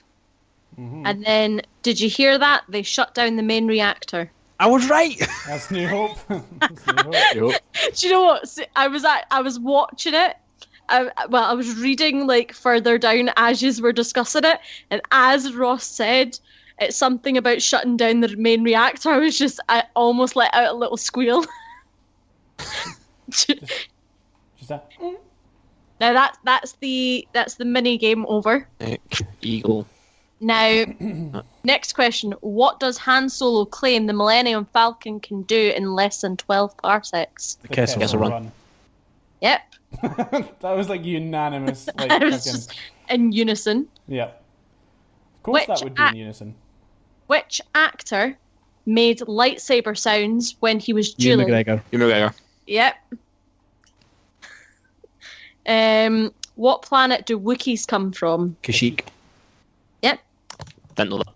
And then, did you hear that? They shut down the main reactor. I was right. That's New Hope. That's New Hope. Do you know what? See, I was watching it. I was reading like further down as you were discussing it, and as Ross said, it's something about shutting down the main reactor. I almost let out a little squeal. Just that. Now that's the mini game over. Eagle. Now, next question: what does Han Solo claim the Millennium Falcon can do in less than 12 parsecs? The Kessel Kessel Run. Run. Yep, That was like unanimous. Like it was fucking. just in unison. Yeah. Of course, that Which would be in unison. Which actor made lightsaber sounds when he was Ewan dueling? McGregor. You McGregor. Yep. What planet do Wookiees come from? Kashyyyk. Yep. Didn't know that.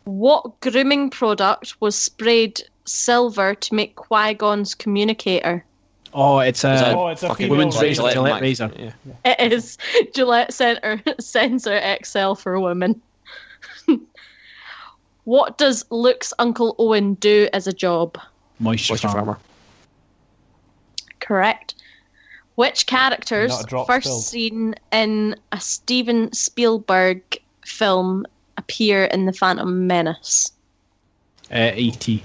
What grooming product was sprayed silver to make Qui-Gon's communicator? Oh, it's Is that a Oh, it's a fucking female women's razor, Gillette Gillette Max? razor. Yeah. It is Gillette Sensor XL for women. What does Luke's Uncle Owen do as a job? Moisture Oyster farmer. farmer. Correct. Which characters Not a drop first spilled. seen in a Steven Spielberg film appear in The Phantom Menace? E.T.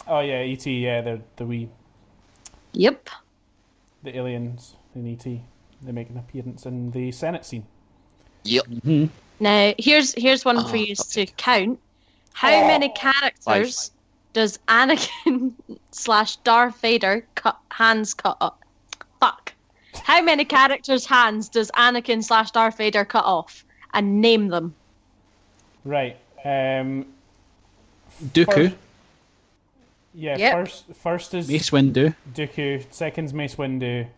Oh yeah, ET. Yeah, the wee Yep. the aliens in ET. They make an appearance in the Senate scene. Yep. Now here's one for you to count. How many characters does Anakin / Darth Vader hands cut off? Fuck. How many characters' hands does Anakin / Darth Vader cut off? And name them. Right. Dooku. First, yeah. Yep. First is Mace Windu. Dooku. Second's Mace Windu.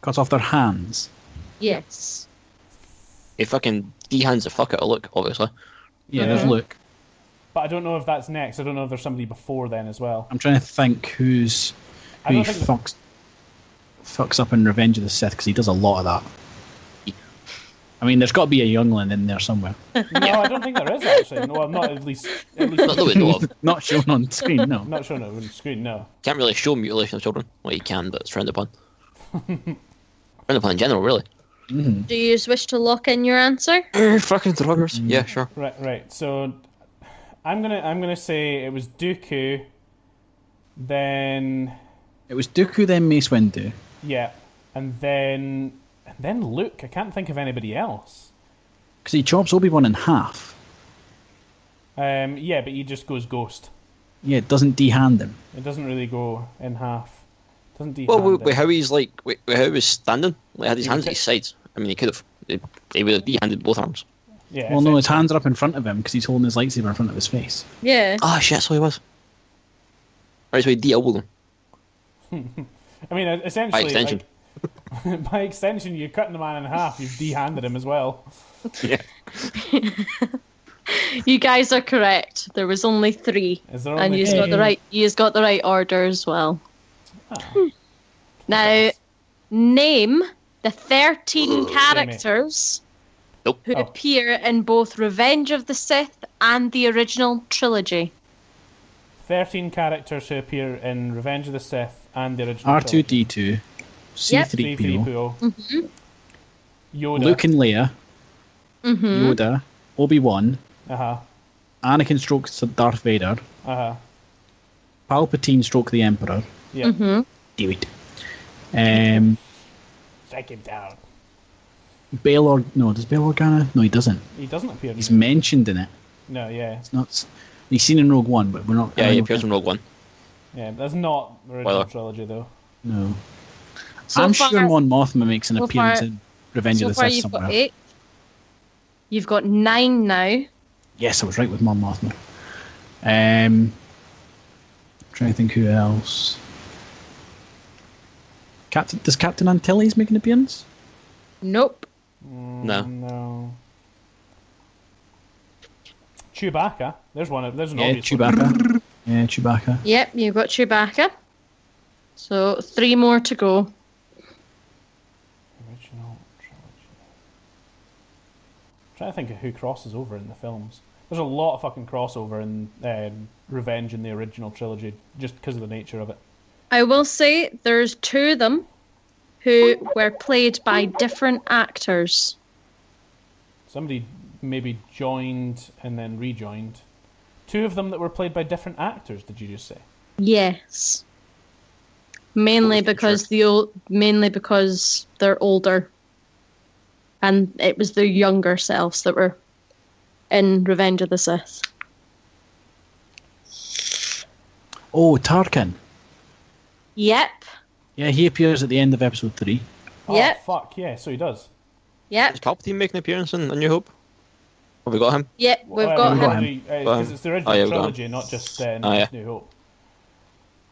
Cuts off their hands. Yes. He fucking D-hands the fuck out of Luke, obviously. Yeah, there's Luke. But I don't know if that's next. I don't know if there's somebody before then as well. I'm trying to think who I he don't think fucks up in Revenge of the Sith, because he does a lot of that. I mean, there's got to be a youngling in there somewhere. No, I don't think there is actually. No, not at least Not that we know of. Not shown on screen, no. not showing it on the screen. No. Can't really show mutilation of children. Well, you can, but it's frowned upon. Frowned upon in general, really. Do you wish to lock in your answer? Fucking interrogers. Yeah, sure. Right. So, I'm gonna say it was Dooku. Then, It was Dooku, then Mace Windu. yeah, and then Luke. I can't think of anybody else. Because he chops Obi-Wan in half. Yeah, but he just goes ghost. Yeah, it doesn't de-hand him. It doesn't really go in half. It doesn't de-hand Well, him. with how he's like, with how he was standing, like had his hands at his sides. I mean, he could have. He would have de-handed both arms. Yeah. Well, no, his hands are up in front of him because he's holding his lightsaber in front of his face. Yeah. Ah, shit, that's what he was. Right, so he de-elbowed him. I mean, essentially, By extension. like, by extension, you're cutting the man in half. You've de-handed him as well. Yeah. You guys are correct. There was only 3. Is there And only you've got the right order as well. Ah. Now, name the 13 characters Nope. who Oh. appear in both Revenge of the Sith and the original trilogy. 13 characters who appear in Revenge of the Sith and the original trilogy. R2-D2, C-3PO, C-3PO, Yoda. Luke and Leia, Yoda, Obi-Wan, Uh-huh. Anakin strokes Darth Vader, Uh-huh. Palpatine stroke the Emperor. Yeah. Do it. Strike him down. Does Bail Organa? No, he doesn't. He doesn't appear. He's mentioned in it. No, yeah. It's not. He's seen in Rogue One, but we're not. Yeah, he appears in Rogue One. Yeah, that's not the original Spoiler. trilogy, though. No. So I'm far- sure Mon Mothma makes an so appearance far- in Revenge So of the far Sith you've somewhere. got 8. You've got 9 now. Yes, I was right with Mon Mothma. Trying to think who else. Does Captain Antilles make an appearance? Nope. No. No. Chewbacca. There's an Yeah, obvious one. Chewbacca. Yeah, Chewbacca. Yep, you've got Chewbacca. So 3 more to go. Original trilogy. I'm trying to think of who crosses over in the films. There's a lot of fucking crossover in Revenge in the original trilogy, just because of the nature of it. I will say there's 2 of them who were played by different actors. Somebody maybe joined and then rejoined. 2 of them that were played by different actors. Did you just say? Yes. Mainly because they're older. And it was their younger selves that were in Revenge of the Sith. Oh, Tarkin. Yep. Yeah, he appears at the end of episode 3. Oh, Yep. fuck, yeah, so he does. Yep. Does Palpatine make an appearance in A New Hope? Have we got him? Yep. We've got him. Because it's the original yeah, we've got trilogy, not just yeah. New Hope.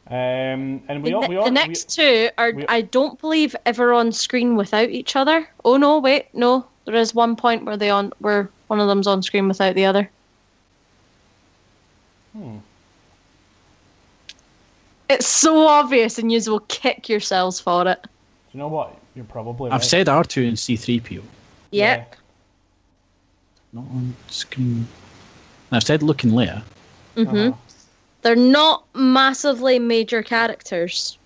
And The next 2 are, I don't believe, ever on screen without each other. Oh no, wait, no. There is one point where one of them's on screen without the other. It's so obvious, and you will kick yourselves for it. Do you know what? You're probably I've right. said R2 and C-3PO. Yep. Not on screen. And I've said Luke and Leia. Uh-huh. They're not massively major characters.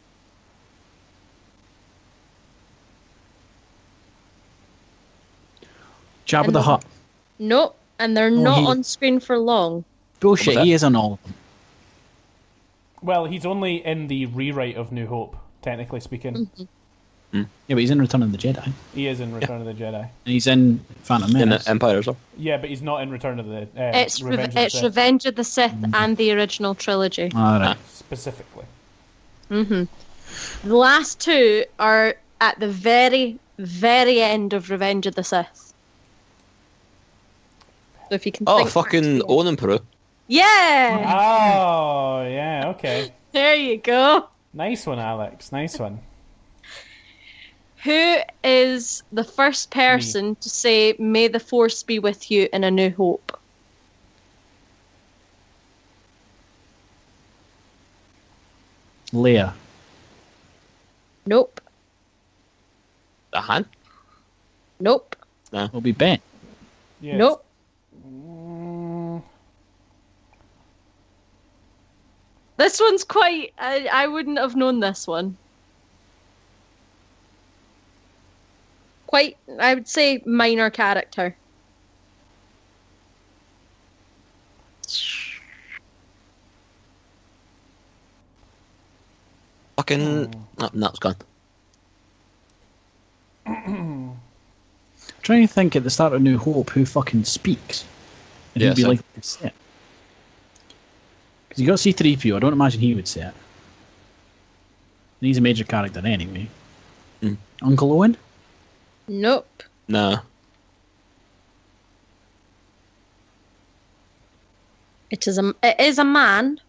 Jabba And the the- Hutt. Nope. And they're not he- on screen for long. Bullshit, that? he is on all of them. Well, he's only in the rewrite of New Hope, technically speaking. Yeah, but he's in Return of the Jedi. And He is in Return of the Jedi. he's in Phantom In Menace. the Empire as well? Yeah, but he's not in Return of the It's Revenge of the Sith, Revenge of the Sith and the original trilogy. Alright. specifically. The last 2 are at the very, very end of Revenge of the Sith. So if you can Oh, think fucking back to the- Owen and Peru. Yeah! Oh, yeah, okay. There you go. Nice one, Alex. Nice one. Who is the first person to say, "May the Force be with you" in A New Hope? Leia. Nope. The Han? Nope. No. It'll be Ben. Yeah, Nope. This one's quite. I wouldn't have known this one. Quite, I would say, minor character. Fucking. No, it's gone. I'm trying to think at the start of New Hope who fucking speaks. And Yeah, who'd be same. like to say it. Because you got C-3PO, I don't imagine he would say it. And he's a major character anyway. Mm. Uncle Owen? Nope. No. It is a man.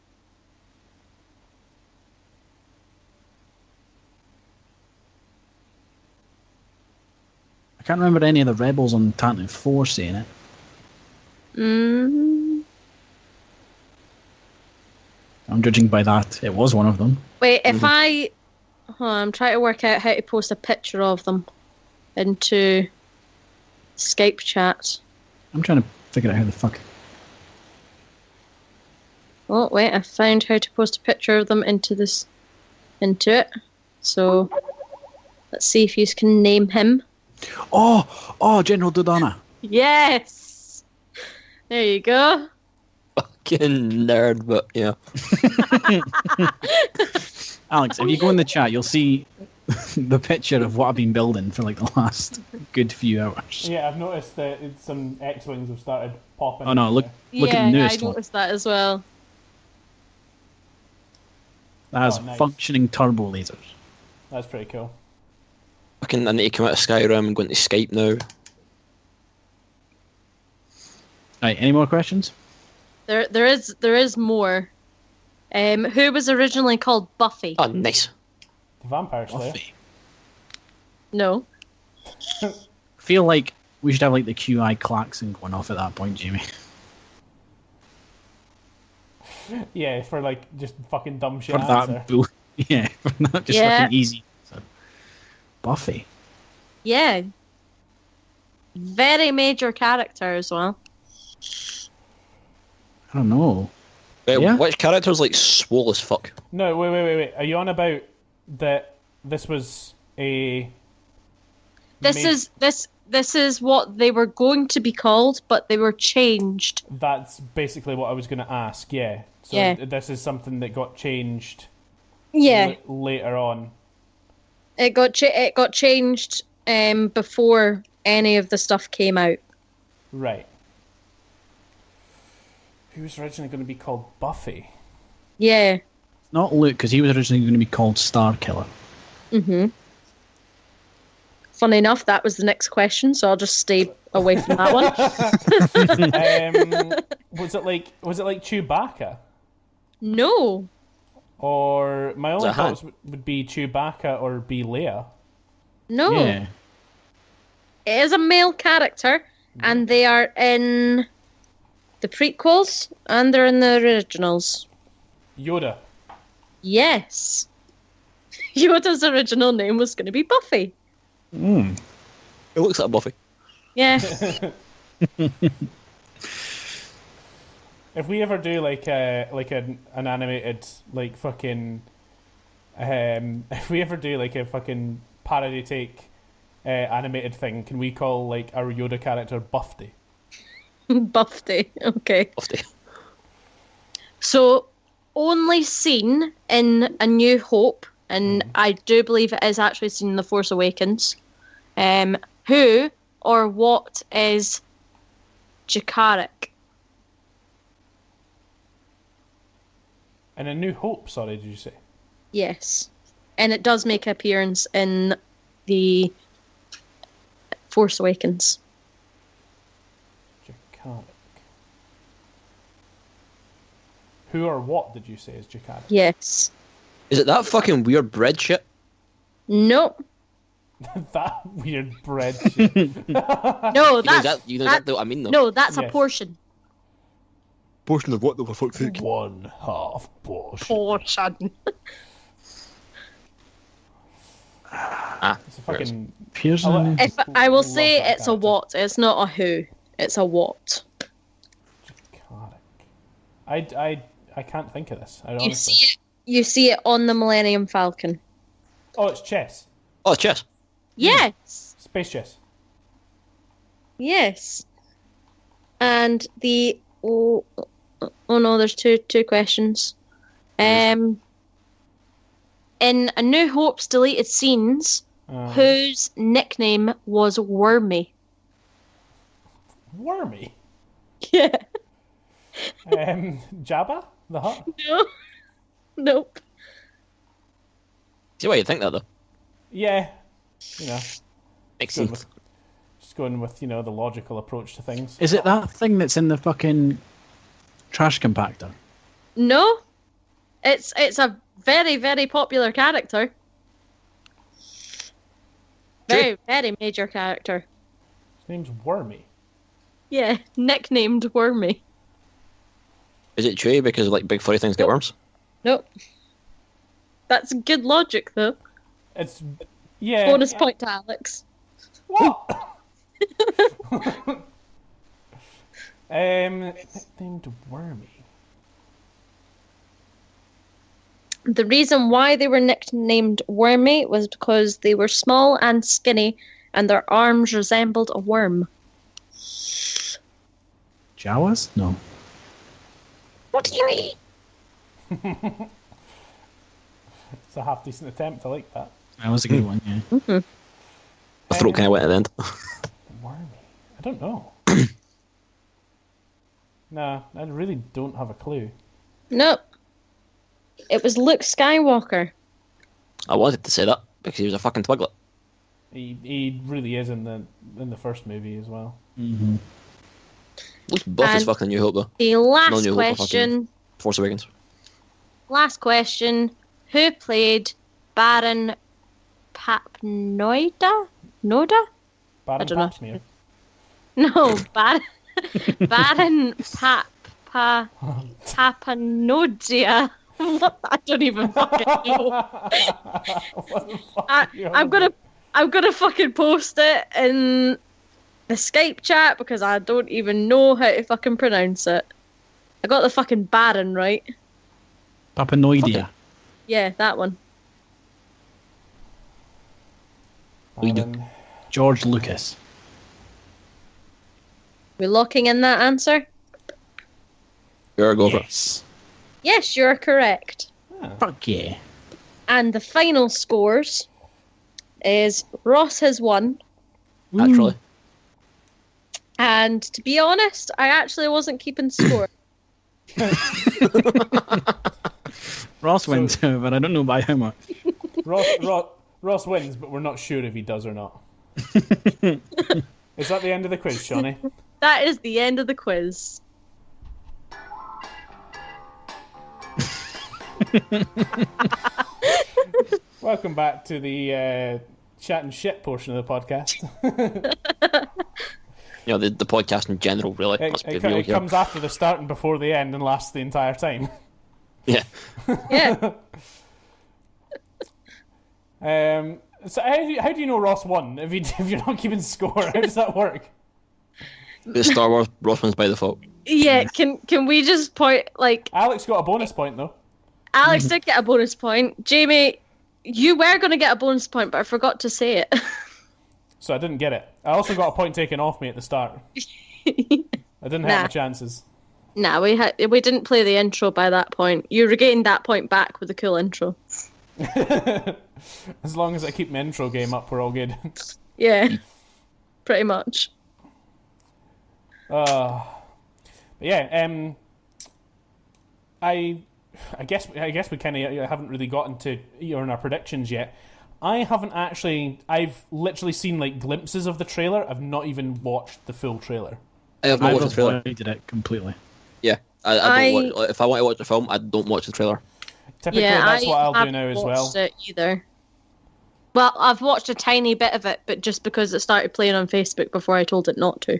I can't remember any of the rebels on Tantive 4 saying it. I'm judging by that. It was one of them. Wait, if I'm trying to work out how to post a picture of them into Skype chat. I'm trying to figure out how the fuck... Oh, wait, I found how to post a picture of them into it. So, let's see if you can name him. Oh, General Dodonna. Yes! There you go. Fucking nerd, but yeah. Alex, if you go in the chat, you'll see the picture of what I've been building for like the last good few hours. Yeah, I've noticed that some X-wings have started popping. Oh no, look Yeah, at the I newest one. noticed that as well. That has Oh, nice. functioning turbo lasers. That's pretty cool. Fucking, I need to come out of Skyrim and go into Skype now. Right, any more questions? There is more. Who was originally called Buffy? Oh, nice. The Vampire Slayer. Buffy. No. Feel like we should have like the QI klaxon going off at that point, Jamie. Yeah, for like just fucking dumb shit For answer. that bull. Yeah, for that just Yeah. fucking easy. So, Buffy. Yeah. Very major character as well. I don't know. Wait, Yeah? which character's like swole as fuck? No, wait. Are you on about that? This was a. This is what they were going to be called, but they were changed. That's basically what I was going to ask. Yeah. So Yeah. this is something that got changed. Yeah. Later on. It got changed before any of the stuff came out. Right. Who was originally going to be called Buffy? Yeah. Not Luke, because he was originally going to be called Star Killer. Mhm. Funny enough, that was the next question, so I'll just stay away from that one. Was it like Chewbacca? No. Or my only Is it Han? thoughts would be Chewbacca or be Leia. No. Yeah. It is a male character, and they are in the prequels and they're in the originals. Yoda. Yes. Yoda's original name was going to be Buffy. Mm. It looks like Buffy. Yeah. If we ever do like an animated like fucking if we ever do like a fucking parody take animated thing, can we call like our Yoda character Buffy? Buffy. Okay. Buffy. So, only seen in A New Hope, and I do believe it is actually seen in The Force Awakens. Who or what is Jakaric? And A New Hope, sorry, did you say? Yes. And it does make an appearance in The Force Awakens. Jakaric. Who or what did you say is Jakaric? Yes. Is it that fucking weird bread shit? Nope. That weird bread shit. No, You know exactly what I mean, though. No, that's a Yes. portion. Portion of what the fuck's it? 1/2 portion. Portion. It's a fucking. Appears Oh, in- If I will Love say that it's a character. what, it's not a who. It's a what. I can't think of this. I You honestly. see it. You see it on the Millennium Falcon. Oh, it's chess. Oh, it's chess. Yes. Space chess. Yes. And the oh no, there's two questions. In A New Hope's deleted scenes, whose nickname was Wormy? Wormy. Yeah. Jabba the Hutt. No. Nope. See why you think that though. Yeah. You know, Makes going sense. with, just going with the logical approach to things. Is it that thing that's in the fucking trash compactor? No. It's a very, very popular character. Very, very major character. His name's Wormy. Yeah, nicknamed Wormy. Is it Chewie because like big furry things get worms? Nope. That's good logic, though. It's yeah. Bonus point to Alex. What? Nicknamed Wormy. The reason why they were nicknamed Wormy was because they were small and skinny, and their arms resembled a worm. Jawas? No. What do you mean? It's a half decent attempt. I like that. That was a good one, yeah. My throat kind of went at the end. Wormy. I don't know. Nah, I really don't have a clue. Nope. It was Luke Skywalker. I wanted to say that because he was a fucking twiglet. He really is in the first movie as well. Mm-hmm. Looks buff as And fucking New Hope though. The No last New Hope, a question. Force Awakens. Last question. Who played Baron Papnoida? Noda? Baron don't know. Papsmear. No, Baron Papanodia. I don't even fucking know. What the fuck are you on I'm gonna fucking post it in the Skype chat because I don't even know how to fucking pronounce it. I got the fucking Baron right. Papanoidea. Yeah, that one. Baron. George Lucas. We locking in that answer? You're go for it. Yes. Yes, you're correct. Fuck yeah. And the final scores is Ross has won. Naturally. And to be honest, I actually wasn't keeping score. Ross wins, but I don't know by how much. Ross wins, but we're not sure if he does or not. Is that the end of the quiz, Shauni? That is the end of the quiz. Welcome back to the chat and shit portion of the podcast. You know, the podcast in general, really. Let's be real It here. comes after the start and before the end and lasts the entire time. Yeah. Yeah. So how do you know Ross won if you're not keeping score? How does that work? The Star Wars Ross wins by default. Yeah, can we just point, like, Alex got a bonus point though. Alex did get a bonus point. Jamie, you were going to get a bonus point, but I forgot to say it. So I didn't get it. I also got a point taken off me at the start. I didn't have my chances. Nah, we didn't play the intro by that point. You regained that point back with a cool intro. As long as I keep my intro game up, we're all good. Yeah, pretty much. But yeah, I guess we kind of haven't really gotten to our predictions yet. I haven't actually. I've literally seen like glimpses of the trailer. I've not even watched the full trailer. I have not I've watched the trailer. avoided it completely. Yeah. I don't watch, if I want to watch the film, I don't watch the trailer. Typically, Yeah, that's what I'll do haven't now as well. watched it either. Well, I've watched a tiny bit of it, but just because it started playing on Facebook before I told it not to.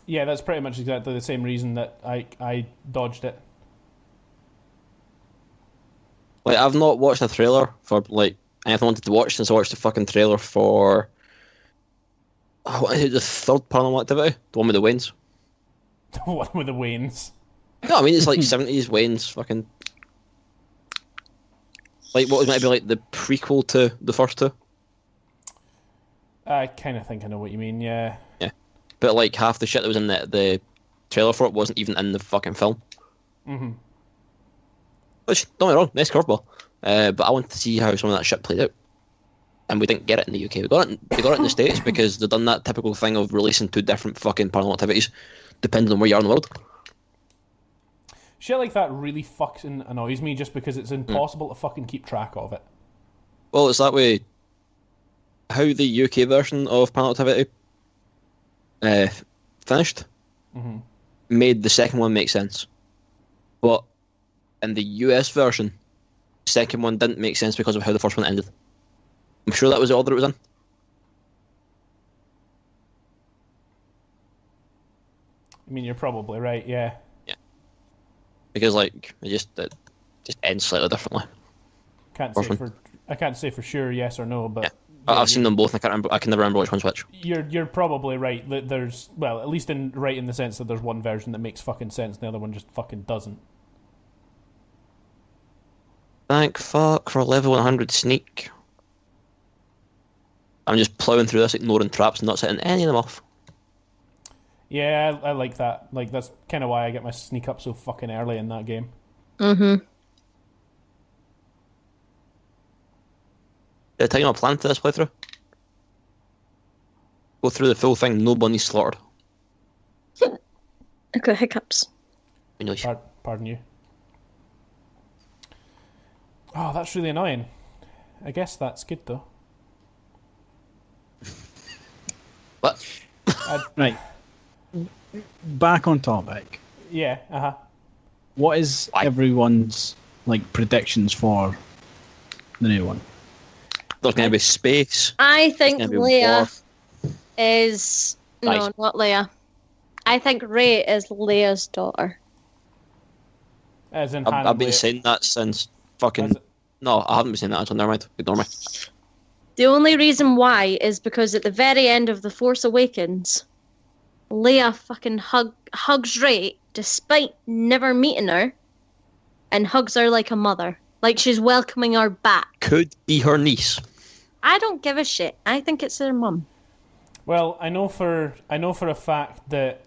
Yeah, that's pretty much exactly the same reason that I dodged it. Like, I've not watched the trailer for like anything I wanted to watch since I watched the fucking trailer for what is it, the third Paranormal Activity, the one with the Waynes. The one with the Waynes. No, I mean it's like 70s Waynes, fucking like what was meant to be like the prequel to the first two. I kind of think I know what you mean. Yeah. Yeah, but like half the shit that was in the trailer for it wasn't even in the fucking film. Mm-hmm. Which, don't get me wrong, nice curveball. But I wanted to see how some of that shit played out. And we didn't get it in the UK. We got it in the States because they've done that typical thing of releasing 2 different fucking Paranormal Activities, depending on where you are in the world. Shit like that really fucking annoys me just because it's impossible to fucking keep track of it. Well, it's that way. How the UK version of Paranormal Activity finished made the second one make sense. But in the US version, the second one didn't make sense because of how the first one ended. I'm sure that was the order it was in. I mean, you're probably right, yeah. Yeah. Because, like, it just ends slightly differently. I can't say for sure yes or no, but... Yeah. I've seen them both, and I can never remember which one's which. You're probably right that there's... Well, at least right in the sense that there's one version that makes fucking sense and the other one just fucking doesn't. Thank fuck for level 100 sneak. I'm just ploughing through this, ignoring traps, and not setting any of them off. Yeah, I like that. Like, that's kind of why I get my sneak up so fucking early in that game. Mm-hmm. Did I tell you my plan for this playthrough? Go through the full thing, no bunnies slaughtered. I got hiccups. Pardon you. Oh, that's really annoying. I guess that's good, though. What? Right. Back on topic. Yeah, uh-huh. What is everyone's like predictions for the new one? There's going to be space. I think Leia war. is... No, Nice. not Leia. I think Rey is Leia's daughter. As in I've been saying that since fucking... No, I haven't been saying that until never mind. Ignore me. The only reason why is because at the very end of The Force Awakens, Leia fucking hugs Rey despite never meeting her, and hugs her like a mother. Like she's welcoming her back. Could be her niece. I don't give a shit. I think it's her mum. Well, I know for a fact that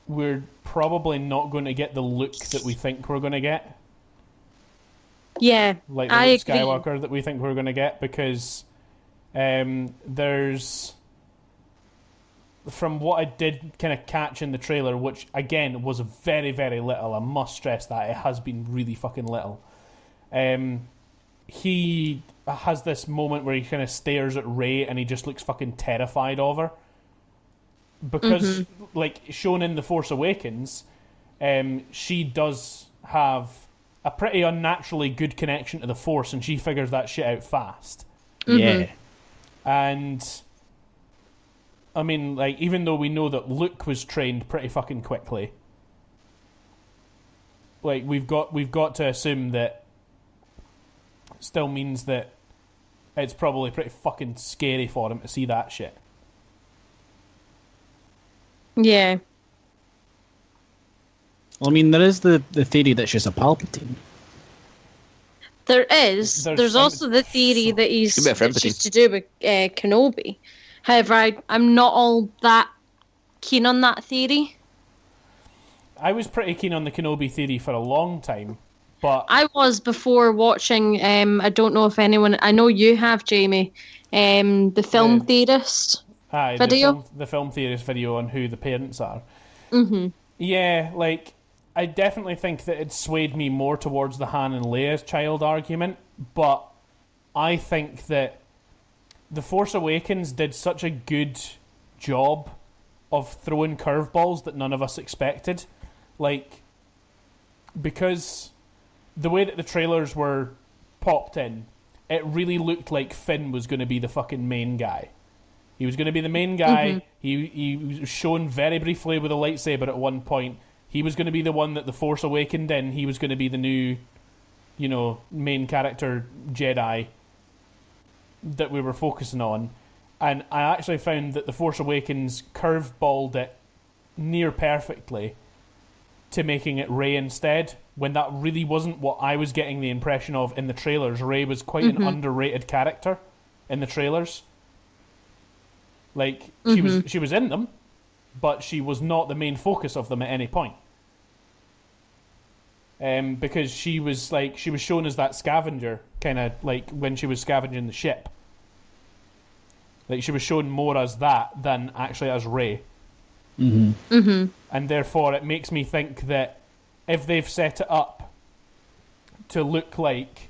we're probably not going to get the look that we think we're going to get. Yeah, like the I Luke agree. Skywalker that we think we're going to get, because there's, from what I did kind of catch in the trailer, which again was very, very little, I must stress that it has been really fucking little. He has this moment where he kind of stares at Rey and he just looks fucking terrified of her. Because, like, shown in The Force Awakens, she does have a pretty unnaturally good connection to the Force, and she figures that shit out fast. Yeah. And I mean, like, even though we know that Luke was trained pretty fucking quickly, like, we've got to assume that still means that it's probably pretty fucking scary for him to see that shit. Yeah. Well, I mean, there is the theory that she's a Palpatine. There is. There's also the theory that Could be a friend it's just to do with Kenobi. However, I'm not all that keen on that theory. I was pretty keen on the Kenobi theory for a long time, but I was before watching. I don't know if anyone. I know you have, Jamie. The film theorist video. The film theorist video on who the parents are. Mm-hmm. Yeah, like, I definitely think that it swayed me more towards the Han and Leia's child argument, but I think that The Force Awakens did such a good job of throwing curveballs that none of us expected. Like, because the way that the trailers were popped in, it really looked like Finn was going to be the fucking main guy. He was going to be the main guy. He was shown very briefly with a lightsaber at one point. He was going to be the one that the Force awakened in. He was going to be the new, main character Jedi. that we were focusing on, and I actually found that The Force Awakens curveballed it near perfectly to making it Rey instead, when that really wasn't what I was getting the impression of in the trailers. Rey was quite an underrated character in the trailers. Like, she was in them, but she was not the main focus of them at any point. Because she was shown as that scavenger, kind of like when she was scavenging the ship. Like, she was shown more as that than actually as Rey. And therefore it makes me think that if they've set it up to look like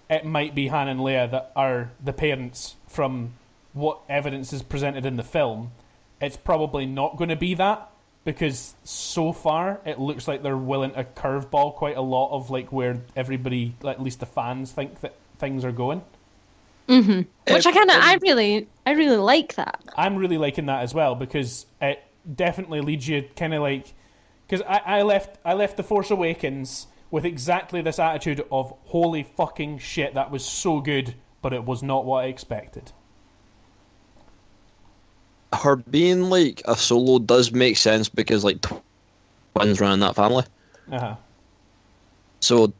it might be Han and Leia that are the parents from what evidence is presented in the film, it's probably not going to be that, because so far it looks like they're willing to curveball quite a lot of like where everybody, at least the fans, think that things are going. Which I really like that. I'm really liking that as well, because it definitely leads you kind of like, because I left The Force Awakens with exactly this attitude of holy fucking shit, that was so good, but it was not what I expected. Her being like a solo does make sense because like twins run in that family. So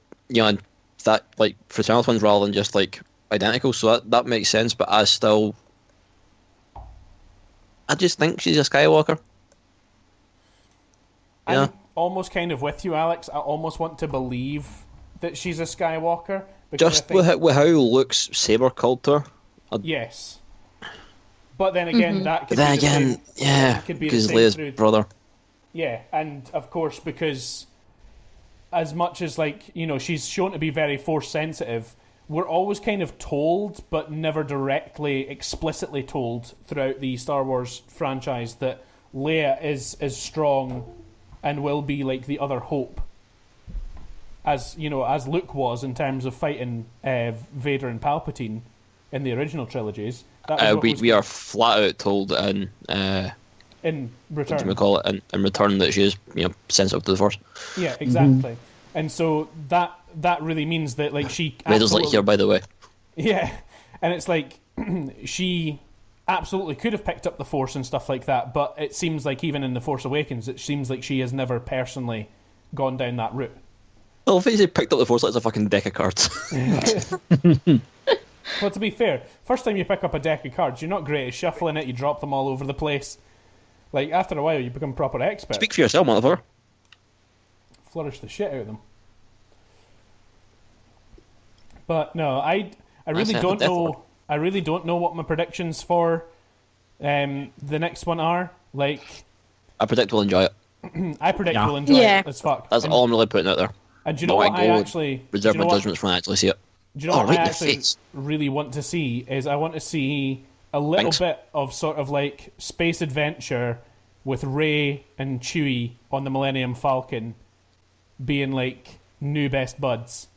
that like fraternal twins rather than just like identical, so that makes sense, but I just think she's a Skywalker. I'm almost kind of with you, Alex. I almost want to believe that she's a Skywalker. Just with how Luke's saber called to her. Yes. But then again, that could be because Leia's brother. Yeah, and of course, because as much as she's shown to be very Force sensitive, we're always kind of told, but never directly, explicitly told throughout the Star Wars franchise that Leia is strong and will be like the other hope, as Luke was in terms of fighting Vader and Palpatine in the original trilogies. We are flat out told in Return. What do we call it? In Return that she is sensitive to the Force. Yeah, exactly. And so that really means that like she. Vader's like here, by the way. Yeah, and it's like she absolutely could have picked up the Force and stuff like that, but it seems like even in The Force Awakens, it seems like she has never personally gone down that route. Well, if he picked up the Force, like it's a fucking deck of cards. Well, to be fair, first time you pick up a deck of cards, you're not great at shuffling it, you drop them all over the place. Like, after a while, you become proper expert. Speak for yourself, motherfucker. Flourish the shit out of them. But no, I really don't know. I really don't know what my predictions for the next one are. Like, I predict we'll enjoy it. I predict we'll enjoy it as fuck. That's all I'm really putting out there. And do you know what I actually reserve my judgments when I actually see it? Do you know what I actually really want to see is I want to see a little bit of sort of like space adventure with Rey and Chewie on the Millennium Falcon being like new best buds.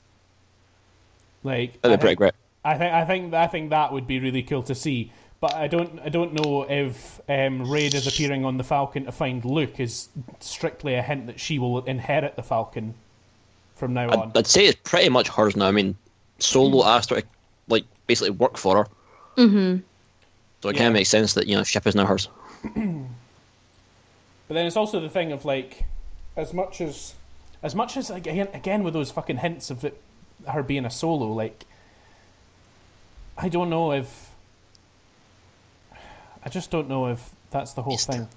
Like, that'd be pretty great. I think that would be really cool to see. But I don't know if Rey disappearing on the Falcon to find Luke is strictly a hint that she will inherit the Falcon from now on. I'd say it's pretty much hers now. I mean, Solo asked her to like basically work for her. So it kind of makes sense that ship is now hers. But then it's also the thing of like, as much as again with those fucking hints of it, her being a Solo, like, I don't know if. I just don't know if that's the whole thing.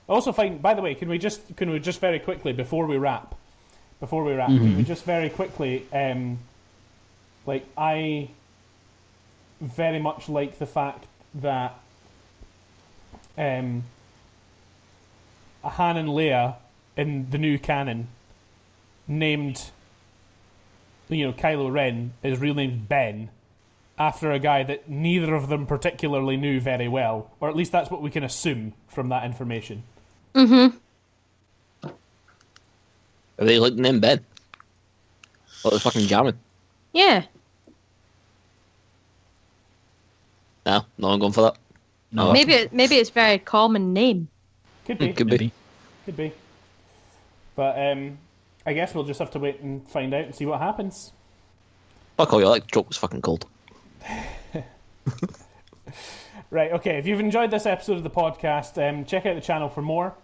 I also find, by the way, can we just very quickly before we wrap, can we just very quickly, like, I very much like the fact that Han and Leia in the new canon named, Kylo Ren, his real name's Ben, after a guy that neither of them particularly knew very well, or at least that's what we can assume from that information. Are they like the name Ben? What was fucking jamming? Yeah. No, I'm going for that. No. Maybe it's a very common name. Could be. Could be. But I guess we'll just have to wait and find out and see what happens. Fuck all you, that joke was fucking cold. Right, okay. If you've enjoyed this episode of the podcast, check out the channel for more.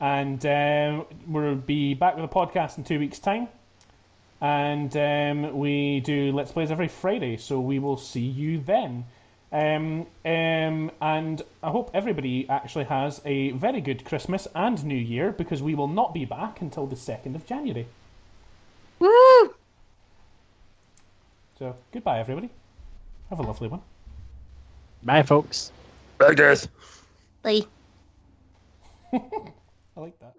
And we'll be back with a podcast in 2 weeks' time. And we do Let's Plays every Friday, so we will see you then. And I hope everybody actually has a very good Christmas and New Year, because we will not be back until the 2nd of January. Woo! So, goodbye, everybody. Have a lovely one. Bye, folks. Back death. Bye. I like that.